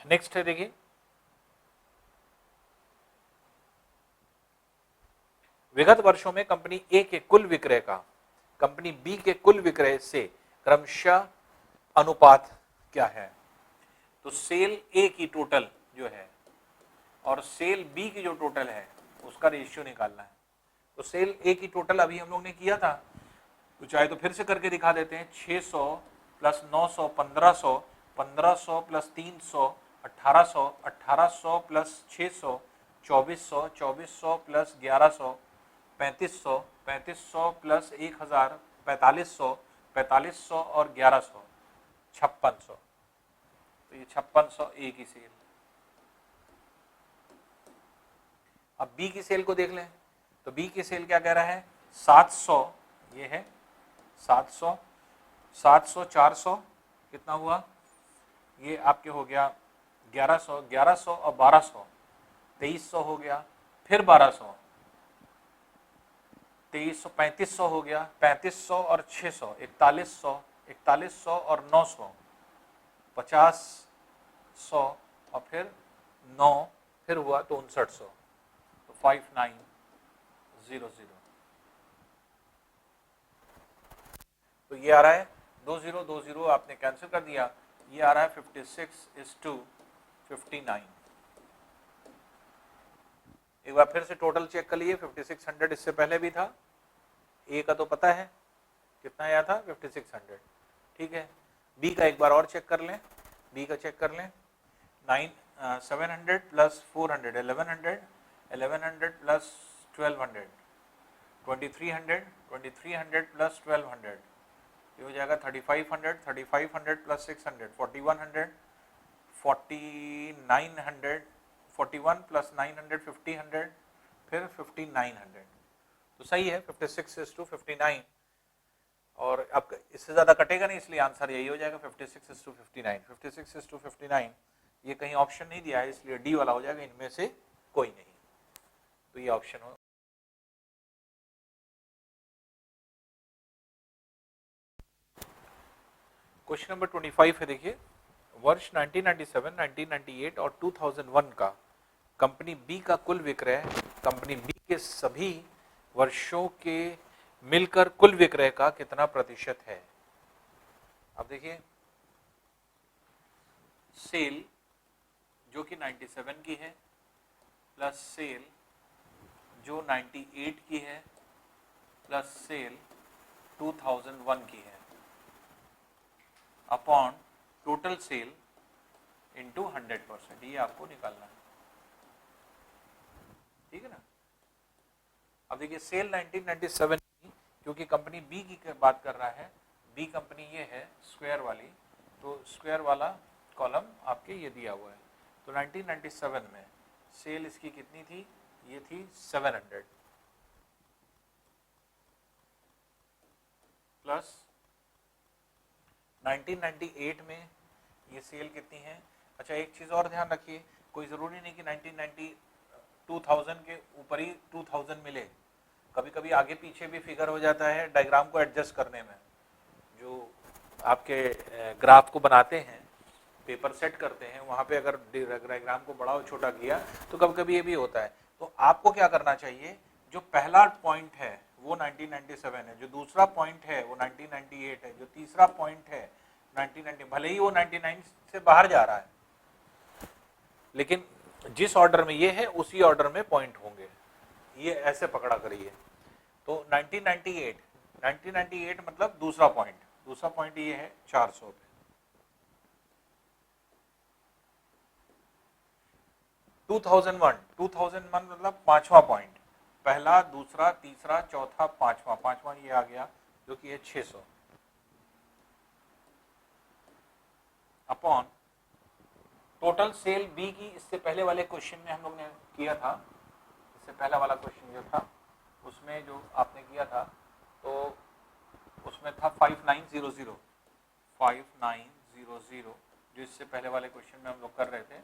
नेक्स्ट है देखिए, विगत वर्षों में कंपनी ए के कुल विक्रय का कंपनी बी के कुल विक्रय से क्रमशः अनुपात क्या है। तो सेल ए की टोटल जो है और सेल बी की जो टोटल है उसका रेशियो निकालना है। तो सेल ए की टोटल अभी हम लोग ने किया था, तो चाहे तो फिर से करके दिखा देते हैं। 600 plus 900 1500, 1500 plus 300 1800, 1800 plus 600 2400, 2400 plus 1100 3500, 3500 plus 1000 4500, 4500 और 1100 5600। तो ये 5600 ए की सेल। अब बी की सेल को देख लें, तो बी की सेल क्या कह रहा है 700, ये है 700, 700 400 कितना हुआ, ये आपके हो गया 1100, 1100 और 1200 2300 हो गया, फिर 1200 2300 3500 हो गया, 3500 और 600 4100, 4100 और 900 50 और फिर 9 फिर हुआ तो 5900, तो 5900। तो ये आ रहा है 20 आपने कैंसिल कर दिया, ये आ रहा है 56:59। एक बार फिर से टोटल चेक कर लिए, 5600 इससे पहले भी था, ए का तो पता है कितना आया था 5600, ठीक है। बी का एक बार और चेक कर लें, बी का चेक कर लें, 700 प्लस 400 1100, 1100 प्लस 1200 2300, 2300 प्लस 1200 ये हो जाएगा 3500, 3500 प्लस 600 4100, 4900, 41 प्लस 900 5000, फिर 5900। तो सही है 56:59, और अब इससे ज्यादा कटेगा नहीं, इसलिए आंसर यही हो जाएगा 56:59। 56:59 ये कहीं ऑप्शन नहीं दिया है, इसलिए डी वाला हो जाएगा, इनमें से कोई नहीं, तो ये ऑप्शन हो। क्वेश्चन नंबर 25 है देखिए, वर्ष 1997, 1998 और 2001 का कंपनी बी का कुल विक्रय कंपनी बी के सभी वर्षों के मिलकर कुल विक्रय का कितना प्रतिशत है। अब देखिए, सेल जो कि 97 की है प्लस सेल जो 98 की है प्लस सेल 2001 की है अपॉन टोटल सेल इंटू 100%, ये आपको निकालना है, ठीक है ना। अब देखिए सेल 1997 की, क्योंकि कंपनी बी की बात कर रहा है, बी कंपनी ये है स्क्वायर वाली, तो स्क्वायर वाला कॉलम आपके ये दिया हुआ है। तो 1997 में सेल इसकी कितनी थी, ये थी 700 प्लस 1998 में ये सेल कितनी है। अच्छा एक चीज और ध्यान रखिए, कोई जरूरी नहीं कि 2000 के ऊपर ही 2000 मिले, कभी कभी आगे पीछे भी फिगर हो जाता है डायग्राम को एडजस्ट करने में। जो आपके ग्राफ को बनाते हैं, पेपर सेट करते हैं, वहां पे अगर डायग्राम को बड़ा और छोटा किया तो कभी कभी ये भी होता है। तो आपको क्या करना चाहिए, जो पहला पॉइंट है वो 1997 है, जो दूसरा पॉइंट है वो 1998 है, जो तीसरा पॉइंट है 1990, भले ही वो 99 से बाहर जा रहा है, लेकिन जिस ऑर्डर में ये है उसी ऑर्डर में पॉइंट होंगे, ये ऐसे पकड़ा करिए। तो 1998 मतलब दूसरा पॉइंट ये है 400 पे। 2001 मतलब पांचवा पॉइंट, पहला, दूसरा, तीसरा, चौथा, पांचवा ये आ गया जो कि है 600 अपॉन टोटल सेल बी की। इससे पहले वाले क्वेश्चन में हम लोग ने किया था, इससे पहला वाला क्वेश्चन जो था उसमें जो आपने किया था तो उसमें था 5900 जो इससे पहले वाले क्वेश्चन में हम लोग कर रहे थे।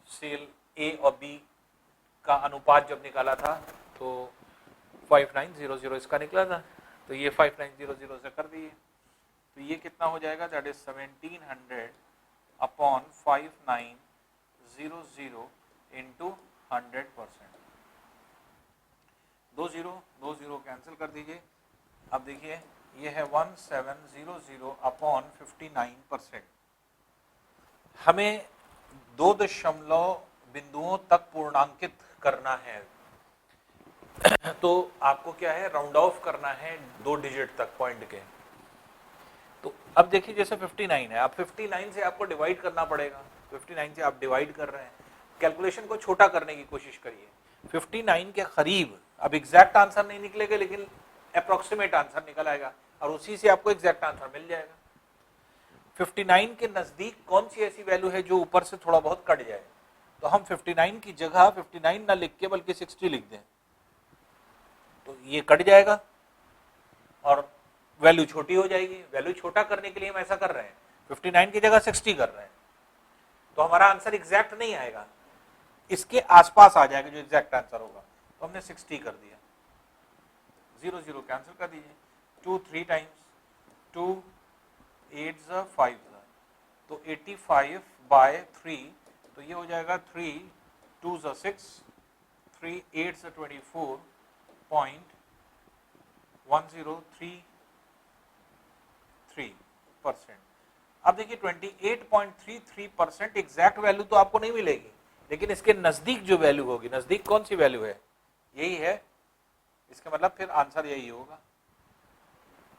सेल ए और बी का अनुपात जब निकाला था तो 5900 इसका निकला था, तो ये 5900 से कर दिए, तो ये कितना हो जाएगा, दैट इज 1700 अपॉन 5900 इंटू 100%। दो जीरो कैंसिल कर दीजिए। अब देखिए ये है 1700 अपॉन 59%। हमें 2 दशमलव बिंदुओं तक पूर्णांकित करना है, तो आपको क्या है, राउंड ऑफ करना है 2 डिजिट तक पॉइंट के। तो अब देखिए जैसे 59 है, अब 59 से आपको डिवाइड करना पड़ेगा, 59 से आप डिवाइड कर रहे हैं, कैलकुलेशन को छोटा करने की कोशिश करिए। 59 के करीब, अब एग्जैक्ट आंसर नहीं निकलेगा लेकिन अप्रोक्सीमेट आंसर निकल आएगा और उसी से आपको एग्जैक्ट आंसर मिल जाएगा। 59 के नजदीक कौन सी ऐसी वैल्यू है जो ऊपर से थोड़ा बहुत कट जाए, तो हम 59 की जगह 59 ना लिख के बल्कि 60 लिख दें, तो ये कट जाएगा और वैल्यू छोटी हो जाएगी। वैल्यू छोटा करने के लिए हम ऐसा कर रहे हैं, 59 की जगह 60 कर रहे हैं, तो हमारा आंसर एग्जैक्ट नहीं आएगा, इसके आसपास आ जाएगा जो एग्जैक्ट आंसर होगा, तो हमने 60 कर दिया। 0 कैंसिल कर दीजिए, 2 3 टाइम्स, 2 8 5, तो 85/3, तो ये हो जाएगा 3 2 6, 3 8 24.1033%। अब देखिए 28.33% एग्जैक्ट वैल्यू तो आपको नहीं मिलेगी, लेकिन इसके नजदीक जो वैल्यू होगी, नजदीक कौन सी वैल्यू है, यही है, इसका मतलब फिर आंसर यही होगा।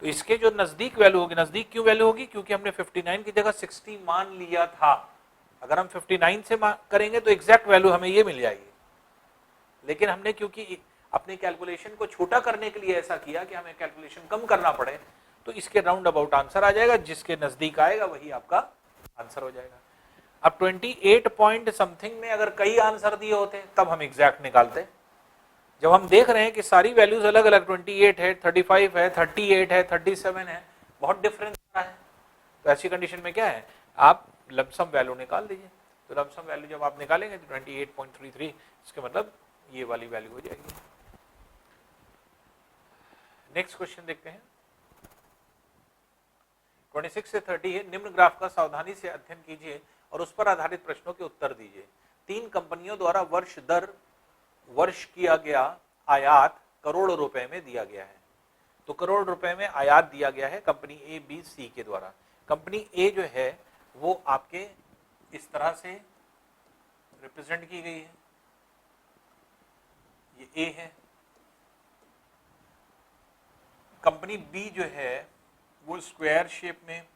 तो इसके जो नजदीक वैल्यू होगी, नजदीक क्यों वैल्यू होगी, क्योंकि हमने 59 की जगह 60 मान लिया था। अगर हम 59 से करेंगे तो एग्जैक्ट वैल्यू हमें ये मिल जाएगी, लेकिन हमने क्योंकि अपने कैलकुलेशन को छोटा करने के लिए ऐसा किया कि हमें कैलकुलेशन कम करना पड़े, तो इसके राउंड अबाउट आंसर आ जाएगा, जिसके नजदीक आएगा वही आपका आंसर हो जाएगा। अब 28 पॉइंट समथिंग में अगर कई आंसर दिए होते तब हम एग्जैक्ट निकालते। जब हम देख रहे हैं कि सारी वैल्यूज अलग अलग, 28 है, 35 है, 38 है, 37 है, बहुत डिफरेंस आ रहा है, तो ऐसी कंडीशन में क्या है, आप लमसम वैल्यू निकाल दीजिए। तो लमसम वैल्यू जब आप निकालेंगे तो 28.33, इसके मतलब ये वाली वैल्यू हो जाएगी। नेक्स्ट क्वेश्चन देखते हैं, 26 से 30 है, निम्न ग्राफ का सावधानी से अध्ययन कीजिए और उस पर आधारित प्रश्नों के उत्तर दीजिए। 3 कंपनियों द्वारा वर्ष किया गया आयात करोड़ रुपए में दिया गया है, तो करोड़ रुपए में आयात दिया गया है कंपनी ए बी सी के द्वारा। कंपनी ए जो है वो आपके इस तरह से रिप्रेजेंट की गई है, ये ए है। कंपनी बी जो है वो स्क्वायर शेप में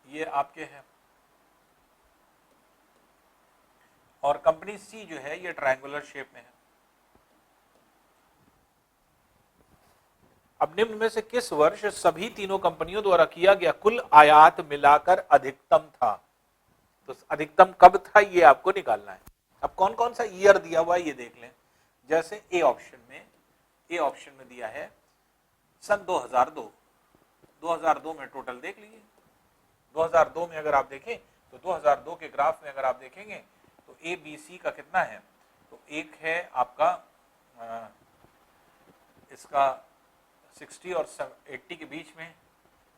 ये आपके है, और कंपनी सी जो है ये ट्रायंगुलर शेप में है। अब निम्न में से किस वर्ष सभी तीनों कंपनियों द्वारा किया गया कुल आयात मिलाकर अधिकतम था, तो अधिकतम कब था ये आपको निकालना है। अब कौन कौन सा ईयर दिया हुआ है ये देख लें, जैसे ए ऑप्शन में दिया है सन 2002, 2002 में टोटल देख लीजिए। 2002 में अगर आप देखें तो 2002 के ग्राफ में अगर आप देखेंगे तो ए बी सी का कितना है, तो एक है आपका इसका 60 और 80 के बीच में,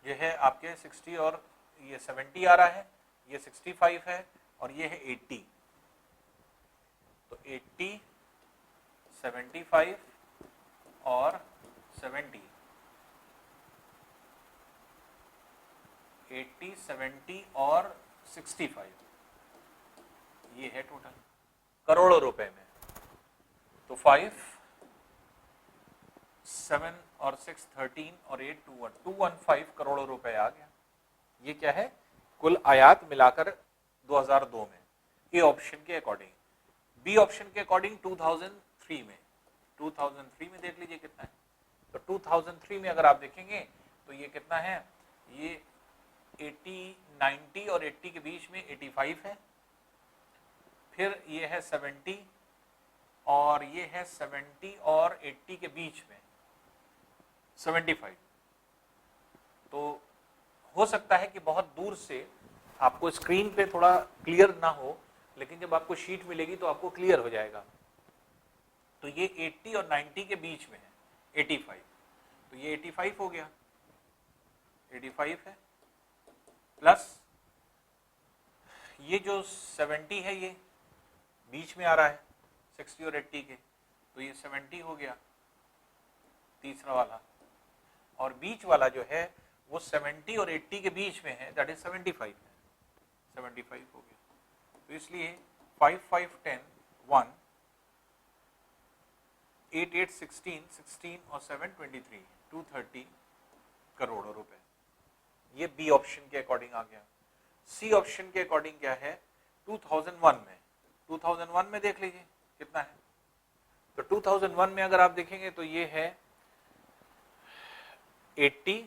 ये है आपके 60 और ये 70 आ रहा है, ये 65 है और ये है 80, तो 80 75 और 70, 80 70 और 65, ये है टोटल। करोड़ों रुपए में। तो 5, 7 और 6 13 और 8 215 करोड़ रुपए आ गया। ये क्या है? कुल आयात मिलाकर 2002 में, ए ऑप्शन के अकॉर्डिंग। बी ऑप्शन के अकॉर्डिंग 2003 में, 2003 में देख लीजिए कितना है। तो 2003 में अगर आप देखेंगे तो ये कितना है? ये 80, 90 और 80 के बीच में 85 है, फिर ये है 70 और ये है 70 और 80 के बीच में 75। तो हो सकता है कि बहुत दूर से आपको स्क्रीन पे थोड़ा क्लियर ना हो, लेकिन जब आपको शीट मिलेगी तो आपको क्लियर हो जाएगा। तो ये 80 और 90 के बीच में है 85, तो ये 85 हो गया, 85 है, प्लस ये जो 70 है ये बीच में आ रहा है 60 और 80 के, तो ये 70 हो गया तीसरा वाला, और बीच वाला जो है वो 70 और 80 के बीच में है, दैट इज 75 है, 75 हो गया। तो इसलिए 5, 5, 10, 1, 8, 8, 16, 16 और 7, 23, 230 करोड़ रुपए। ये बी ऑप्शन के अकॉर्डिंग आ गया। सी ऑप्शन के अकॉर्डिंग क्या है? 2001 में, 2001 में देख लीजिए कितना है। तो 2001 में अगर आप देखेंगे तो ये है 80,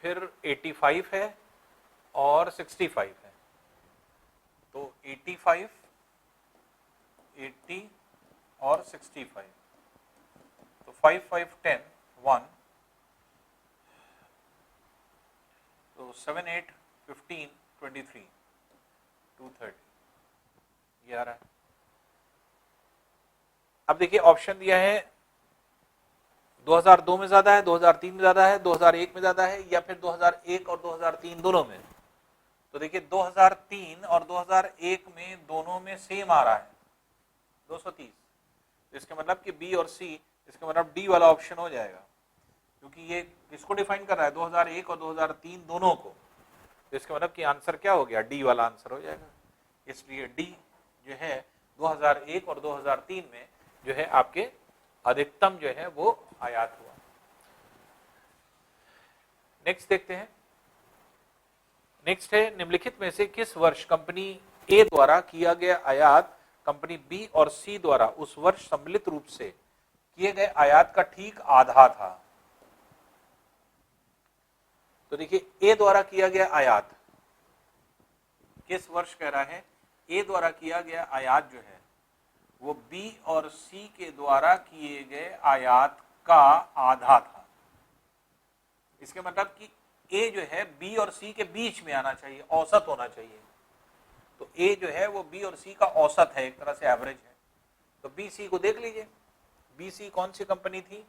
फिर 85 है और 65 है। तो 85, 80 और 65, तो 5, 5, 10, 1, तो 7, 8, 15, 23, 230 ये आ रहा है। अब देखिए ऑप्शन दिया है 2002 में ज्यादा है, 2003 में ज्यादा है, 2001 में ज्यादा है, या फिर 2001 और 2003 दोनों में। तो देखिए 2003 और 2001 में दोनों में सेम आ रहा है 230। तो इसका मतलब कि बी और सी, इसका मतलब डी वाला ऑप्शन हो जाएगा, क्योंकि ये किसको डिफाइन कर रहा है? 2001 और 2003 दोनों को। तो इसका मतलब कि आंसर क्या हो गया? डी वाला आंसर हो जाएगा। इसलिए डी जो है 2001 और 2003 में जो है आपके अधिकतम जो है वो आयात हुआ। नेक्स्ट देखते हैं। नेक्स्ट है, निम्नलिखित में से किस वर्ष कंपनी ए द्वारा किया गया आयात कंपनी बी और सी द्वारा उस वर्ष सम्मिलित रूप से किए गए आयात का ठीक आधा था? तो देखिए ए द्वारा किया गया आयात किस वर्ष कह रहा है? ए द्वारा किया गया आयात जो है वो बी और सी के द्वारा किए गए आयात का आधा था। इसके मतलब कि ए जो है बी और सी के बीच में आना चाहिए, औसत होना चाहिए। तो ए जो है वो बी और सी का औसत है, एक तरह से एवरेज है। तो बी सी को देख लीजिए, बी सी कौन सी कंपनी थी?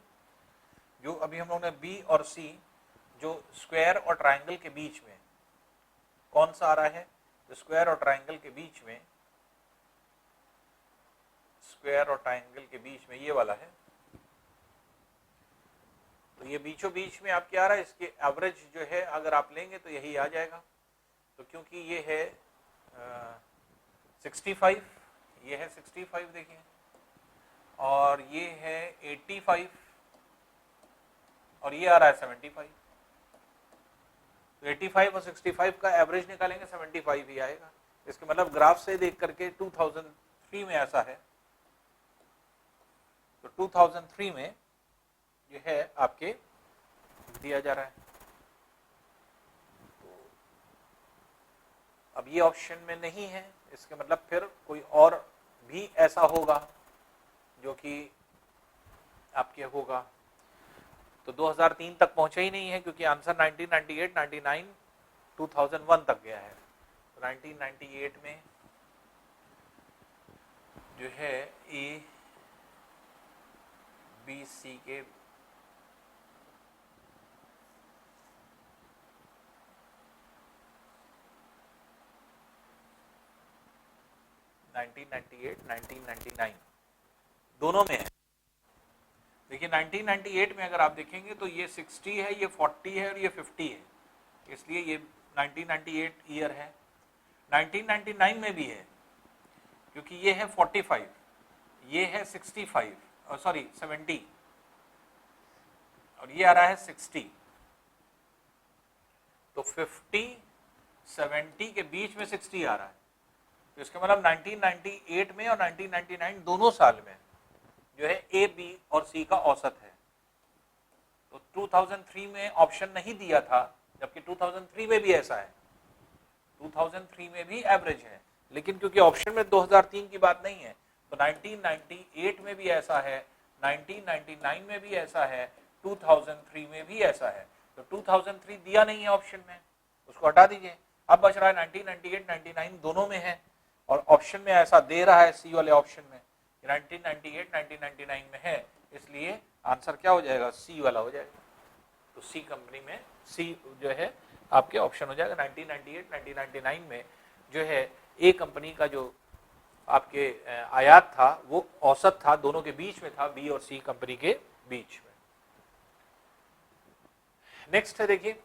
जो अभी हम लोगों ने बी और सी जो स्क्वायर और ट्राइंगल के बीच में कौन सा आ रहा है? तो स्क्वायर और ट्राइंगल के बीच में, स्क्वायर और ट्राइंगल के बीच में ये वाला है। तो ये बीचों बीच में आप क्या आ रहा है? इसके एवरेज जो है अगर आप लेंगे तो यही आ जाएगा। तो क्योंकि ये है 65, ये है 65 देखिए, और ये है 85 और ये आ रहा है 75। तो 85 और 65 का एवरेज निकालेंगे 75 ही आएगा। इसके मतलब ग्राफ से देख करके 2003 में ऐसा है। तो 2003 में जो है आपके दिया जा रहा है। तो अब ये ऑप्शन में नहीं है, इसके मतलब फिर कोई और भी ऐसा होगा जो कि आपके होगा। तो 2003 तक पहुंचे ही नहीं है, क्योंकि आंसर 1998, 99, 2001 तक गया है। तो 1998 में जो है ए बी सी के दोनों में है। देखिए 1998 में अगर आप देखेंगे तो ये 60 है, ये 40 है और ये 50 है, इसलिए ये 1998 ईयर है। 1999 में भी है, क्योंकि ये है 45, ये है 65, सॉरी 70, और ये आ रहा है 60, तो 50 70 के बीच में 60 आ रहा है, तो इसका मतलब 1998 में और 1999 दोनों साल में जो है ए, बी और सी का औसत है। तो 2003 में ऑप्शन नहीं दिया था, जबकि 2003 में भी ऐसा है, 2003 में भी एवरेज है, लेकिन क्योंकि ऑप्शन में 2003 की बात नहीं है, तो 1998 में भी ऐसा है, 1999 में भी ऐसा है, 2003 में भी ऐसा है। तो 2003 दिया नहीं है ऑप्शन में, उसको हटा दीजिए। अब बच रहा है 1998, 99 दोनों में है, और ऑप्शन में ऐसा दे रहा है सी वाले ऑप्शन में 1998, 1999 में है, इसलिए आंसर क्या हो जाएगा, सी वाला हो जाएगा। तो सी कंपनी में सी जो है आपके ऑप्शन हो जाएगा। 1998, 1999 में जो है ए कंपनी का जो आपके आयात था वो औसत था, दोनों के बीच में था, बी और सी कंपनी के बीच में। नेक्स्ट है देखिए,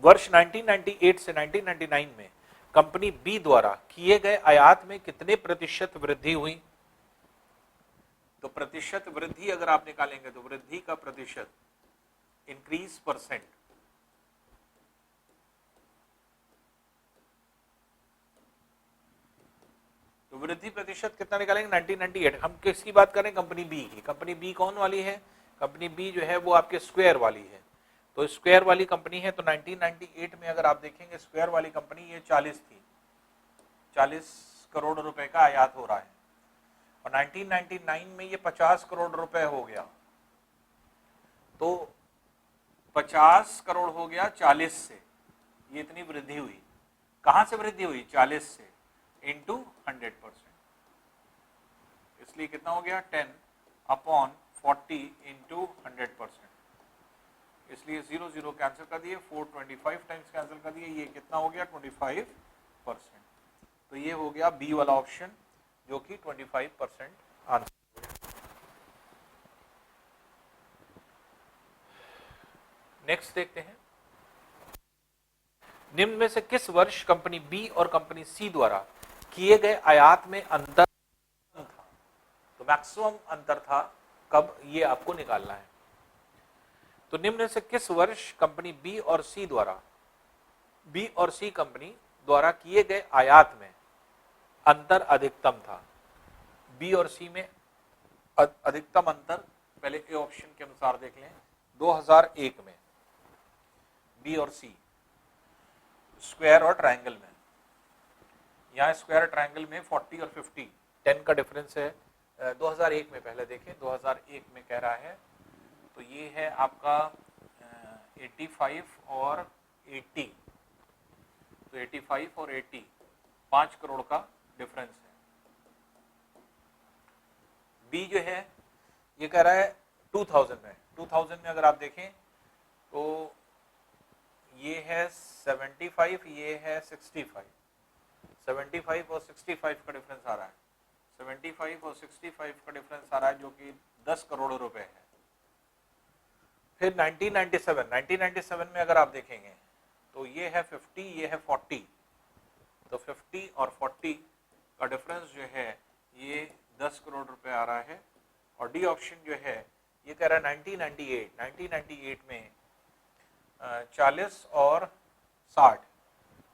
वर्ष 1998 से 1999 में कंपनी बी द्वारा किए गए आयात में कितने प्रतिशत वृद्धि हुई? तो प्रतिशत वृद्धि अगर आप निकालेंगे तो वृद्धि का प्रतिशत, इंक्रीज परसेंट, तो वृद्धि प्रतिशत कितना निकालेंगे 1998। हम किसकी बात करें, कंपनी बी की। कंपनी बी कौन वाली है, कंपनी बी जो है वो आपके स्क्वायर वाली है, तो स्क्वायर वाली कंपनी है। तो 1998 में अगर आप देखेंगे स्क्वायर वाली कंपनी ये 40 थी, 40 करोड़ रुपए का आयात हो रहा है, और 1999 में ये 50 करोड़ रुपए हो गया, तो 50 करोड़ हो गया 40 से, ये इतनी वृद्धि हुई। कहां से वृद्धि हुई, 40 से, इंटू 100%, इसलिए कितना हो गया 10/40 इंटू 100%, इसलिए 0 0 कैंसिल कर दिए, 425 टाइम्स कैंसिल कर दिए, ये कितना हो गया 25%। तो ये हो गया बी वाला ऑप्शन जो कि 25% आंसर हो गया। नेक्स्ट देखते हैं, निम्न में से किस वर्ष कंपनी बी और कंपनी सी द्वारा किए गए आयात में अंतर था? तो मैक्सिमम अंतर था कब, ये आपको निकालना है। तो निम्न में से किस वर्ष कंपनी बी और सी कंपनी द्वारा किए गए आयात में अंतर अधिकतम था? बी और सी में अधिकतम अंतर, पहले ए ऑप्शन के अनुसार देख लें, 2001 में बी और सी, स्क्वायर और ट्रायंगल में, यहाँ स्क्वायर ट्रायंगल में 40 और 50 10 का डिफरेंस है। 2001 में पहले देखें, 2001 में कह रहा है, तो ये है आपका 85 और 80, तो 85 और 80 5 करोड़ का डिफरेंस है। बी जो है ये कह रहा है 2000 में अगर आप देखें तो ये है 75, ये है 65, 75 और 65 का डिफरेंस आ रहा है, 75 और 65 का डिफरेंस आ रहा है, जो कि 10 करोड़ रुपए है। फिर 1997 में अगर आप देखेंगे तो ये है 50, ये है 40, तो 50 और 40 का डिफरेंस जो है ये 10 करोड़ रुपए आ रहा है। और डी ऑप्शन जो है ये कह रहा है 1998 में 40 और 60,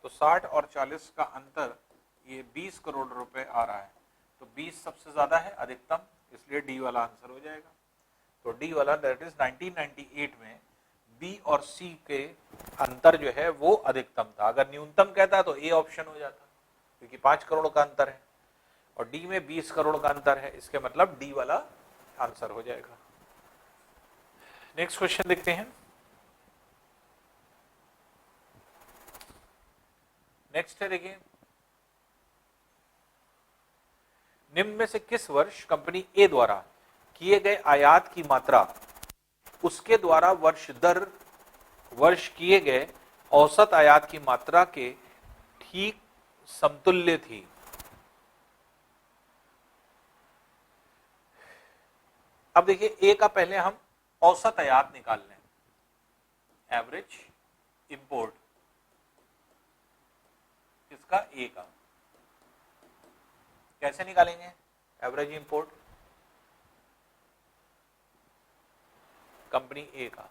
तो 60 और 40 का अंतर ये 20 करोड़ रुपए आ रहा है, तो 20 सबसे ज्यादा है अधिकतम, इसलिए डी वाला आंसर हो जाएगा। तो डी वाला, दैट इज 1998 में बी और सी के अंतर जो है वो अधिकतम था। अगर न्यूनतम कहता तो ए ऑप्शन हो जाता, क्योंकि 5 करोड़ का अंतर है, और डी में 20 करोड़ का अंतर है, इसके मतलब डी वाला आंसर हो जाएगा। नेक्स्ट क्वेश्चन देखते हैं। नेक्स्ट है देखिए, निम्न में से किस वर्ष कंपनी ए द्वारा किए गए आयात की मात्रा उसके द्वारा वर्ष किए गए औसत आयात की मात्रा के ठीक समतुल्य थी? अब देखिए ए का पहले हम औसत आयात निकाल लें, एवरेज इंपोर्ट, इसका ए का, कैसे निकालेंगे एवरेज इंपोर्ट कंपनी ए का?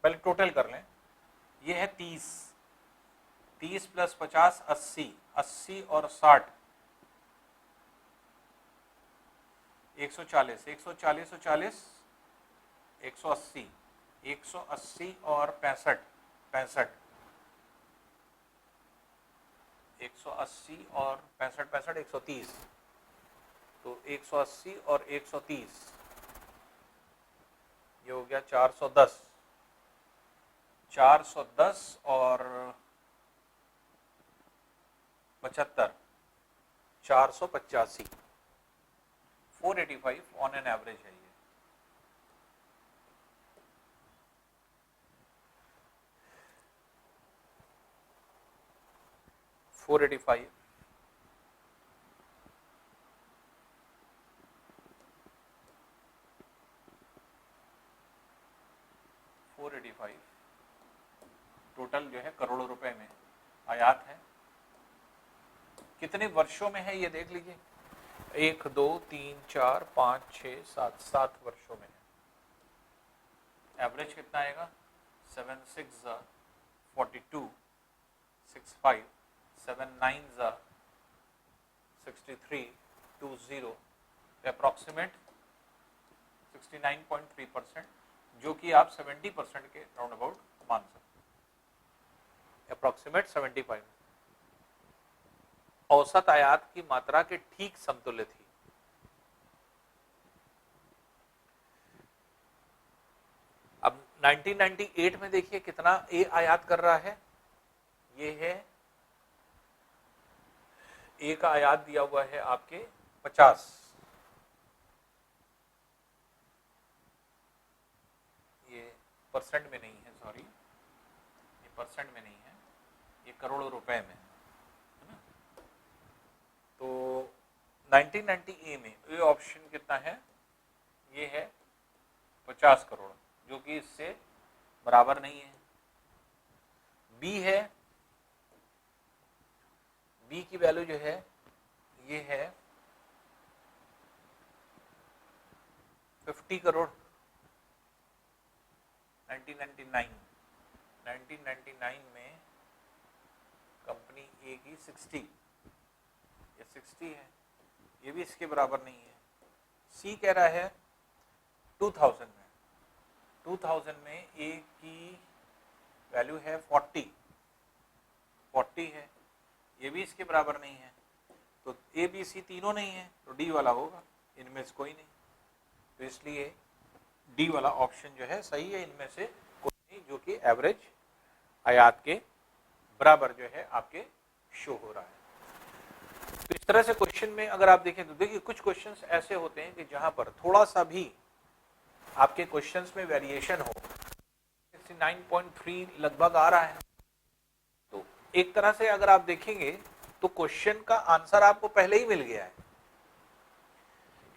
पहले टोटल कर लें, ये है 30, 30 प्लस 50 80, 80 और 60 140, 140 और 40 180, 180 और 65 65, 180 और 65 65 130, तो 180 और 130 ये हो गया 410, 410 और 75 485, 485 ऑन एन एवरेज है ये। फोर 485 टोटल जो है करोड़ों रुपए में आयात है। कितने वर्षों में है ये देख लीजिए, 1 2 3 4 5 6 7, 7 वर्षों में है। एवरेज कितना आएगा? 7 6 42, 6 5 7 9 63 20, अप्रॉक्सीमेट 69.3%, जो कि आप 70% के राउंड अबाउट मान सकते हैं। अप्रॉक्सीमेट 75। औसत आयात की मात्रा के ठीक समतुल्य थी। अब 1998 में देखिए कितना ए आयात कर रहा है, ये है ए का आयात दिया हुआ है आपके 50, ये परसेंट में नहीं है, सॉरी ये परसेंट में नहीं है, ये करोड़ों रुपए में है ना। तो 1990 ए में ये ऑप्शन कितना है, ये है 50 करोड़, जो कि इससे बराबर नहीं है। बी है, बी की वैल्यू जो है ये है 50 करोड़ 1999 में कंपनी ए की 60, ये 60 है, ये भी इसके बराबर नहीं है। सी कह रहा है 2000 में ए की वैल्यू है 40 है, ये भी इसके बराबर नहीं है। तो ए बी सी तीनों नहीं है, तो डी वाला होगा, इनमें से कोई नहीं। तो इसलिए डी वाला ऑप्शन जो है सही है, इनमें से कोई नहीं, जो कि एवरेज आयात के बराबर जो है आपके शो हो रहा है। तो इस तरह से क्वेश्चन में अगर आप देखें तो देखिए कुछ क्वेश्चंस ऐसे होते हैं कि जहां पर थोड़ा सा भी आपके क्वेश्चंस में वेरिएशन हो, 69.3 लगभग आ रहा है, तो एक तरह से अगर आप देखेंगे तो क्वेश्चन का आंसर आपको पहले ही मिल गया है।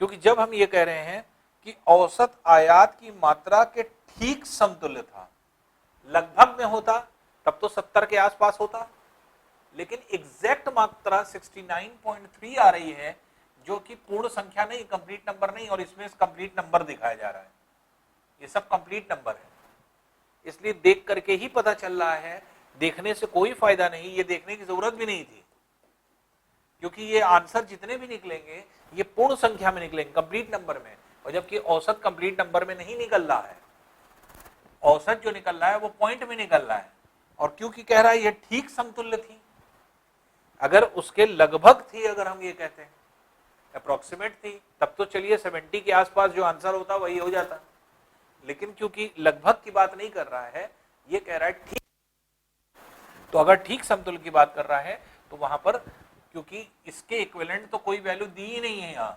क्योंकि जब हम ये कह रहे हैं कि औसत आयात की मात्रा के ठीक समतुल्य था, लगभग में होता तब तो 70 के आसपास होता, लेकिन एग्जैक्ट मात्रा 69.3 आ रही है, जो कि पूर्ण संख्या नहीं, कंप्लीट नंबर नहीं, और इसमें कंप्लीट नंबर दिखाया जा रहा है, ये सब कंप्लीट नंबर है। इसलिए देख करके ही पता चल रहा है, देखने से कोई फायदा नहीं, ये देखने की जरूरत भी नहीं थी, क्योंकि ये आंसर जितने भी निकलेंगे ये पूर्ण संख्या में निकलेंगे, कंप्लीट नंबर में, और जबकि औसत कंप्लीट नंबर में नहीं निकल रहा है, औसत जो निकल रहा है वो पॉइंट में निकल रहा है। और क्योंकि कह रहा है ये ठीक समतुल्य थी, अगर उसके लगभग थी, अगर हम ये कहते हैं अप्रोक्सीमेट थी, तब तो चलिए 70 के आसपास जो आंसर होता वही हो जाता, लेकिन क्योंकि लगभग की बात नहीं कर रहा है, ये कह रहा है ठीक। तो अगर ठीक समतुल्य की बात कर रहा है तो वहां पर, क्योंकि इसके इक्विवेलेंट तो कोई वैल्यू दी ही नहीं है यहां,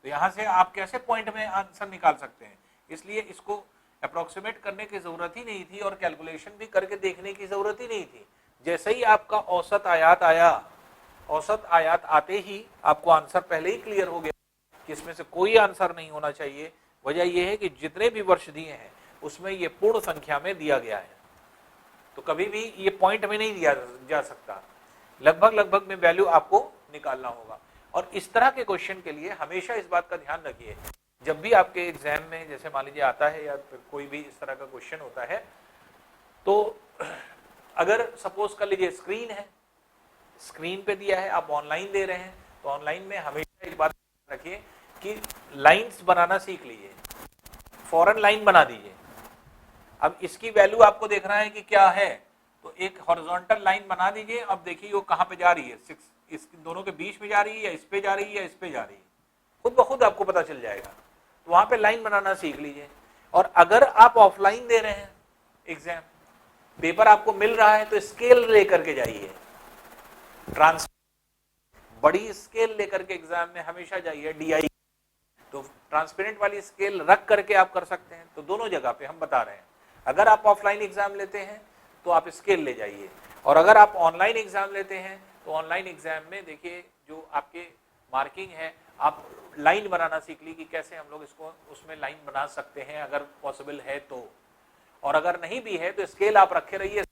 तो यहां से आप कैसे पॉइंट में आंसर निकाल सकते हैं। इसलिए इसको अप्रोक्सीमेट करने की जरूरत ही नहीं थी, और कैलकुलेशन भी करके देखने की जरूरत ही नहीं थी। जैसे ही आपका औसत आयात आया, औसत आयात आते ही आपको आंसर पहले ही क्लियर हो गया कि इसमें से कोई आंसर नहीं होना चाहिए। वजह यह है कि जितने भी वर्ष दिए हैं उसमें ये पूर्ण संख्या में दिया गया है, तो कभी भी ये पॉइंट में नहीं दिया जा सकता, लगभग लगभग में वैल्यू आपको निकालना होगा। और इस तरह के क्वेश्चन के लिए हमेशा इस बात का ध्यान रखिए, जब भी आपके एग्जाम में जैसे मान लीजिए आता है या कोई भी इस तरह का क्वेश्चन होता है, तो अगर सपोज कर लीजिए स्क्रीन है, स्क्रीन पे दिया है, आप ऑनलाइन दे रहे हैं, तो ऑनलाइन में हमेशा एक बात रखिए कि लाइंस बनाना सीख लीजिए, फॉरन लाइन बना दीजिए। अब इसकी वैल्यू आपको देखना है कि क्या है, तो एक हॉरिजॉन्टल लाइन बना दीजिए। अब देखिए वो कहां पे जा रही है, इस दोनों के बीच में जा रही है, या इस पे जा रही है, या इस पे जा रही है, खुद ब खुद आपको पता चल जाएगा। तो वहां पे लाइन बनाना सीख लीजिए। और अगर आप ऑफलाइन दे रहे हैं एग्जाम, पेपर आपको मिल रहा है, तो स्केल लेकर के जाइए, बड़ी स्केल लेकर के एग्जाम में हमेशा जाइए, DI, तो ट्रांसपेरेंट वाली स्केल रख करके आप कर सकते हैं। तो दोनों जगह पे हम बता रहे हैं, अगर आप ऑफलाइन एग्जाम लेते हैं तो आप स्केल ले जाइए, और अगर आप ऑनलाइन एग्जाम लेते हैं तो ऑनलाइन एग्जाम में देखिए जो आपके मार्किंग है, आप लाइन बनाना सीख ली कि कैसे हम लोग इसको उसमें लाइन बना सकते हैं अगर पॉसिबल है तो, और अगर नहीं भी है तो स्केल आप रखे रहिए,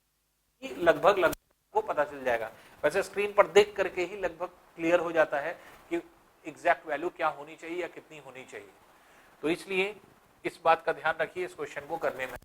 लगभग लगभग को पता चल जाएगा। वैसे स्क्रीन पर देख करके ही लगभग क्लियर हो जाता है कि एग्जैक्ट वैल्यू क्या होनी चाहिए या कितनी होनी चाहिए। तो इसलिए इस बात का ध्यान रखिए इस क्वेश्चन को करने में।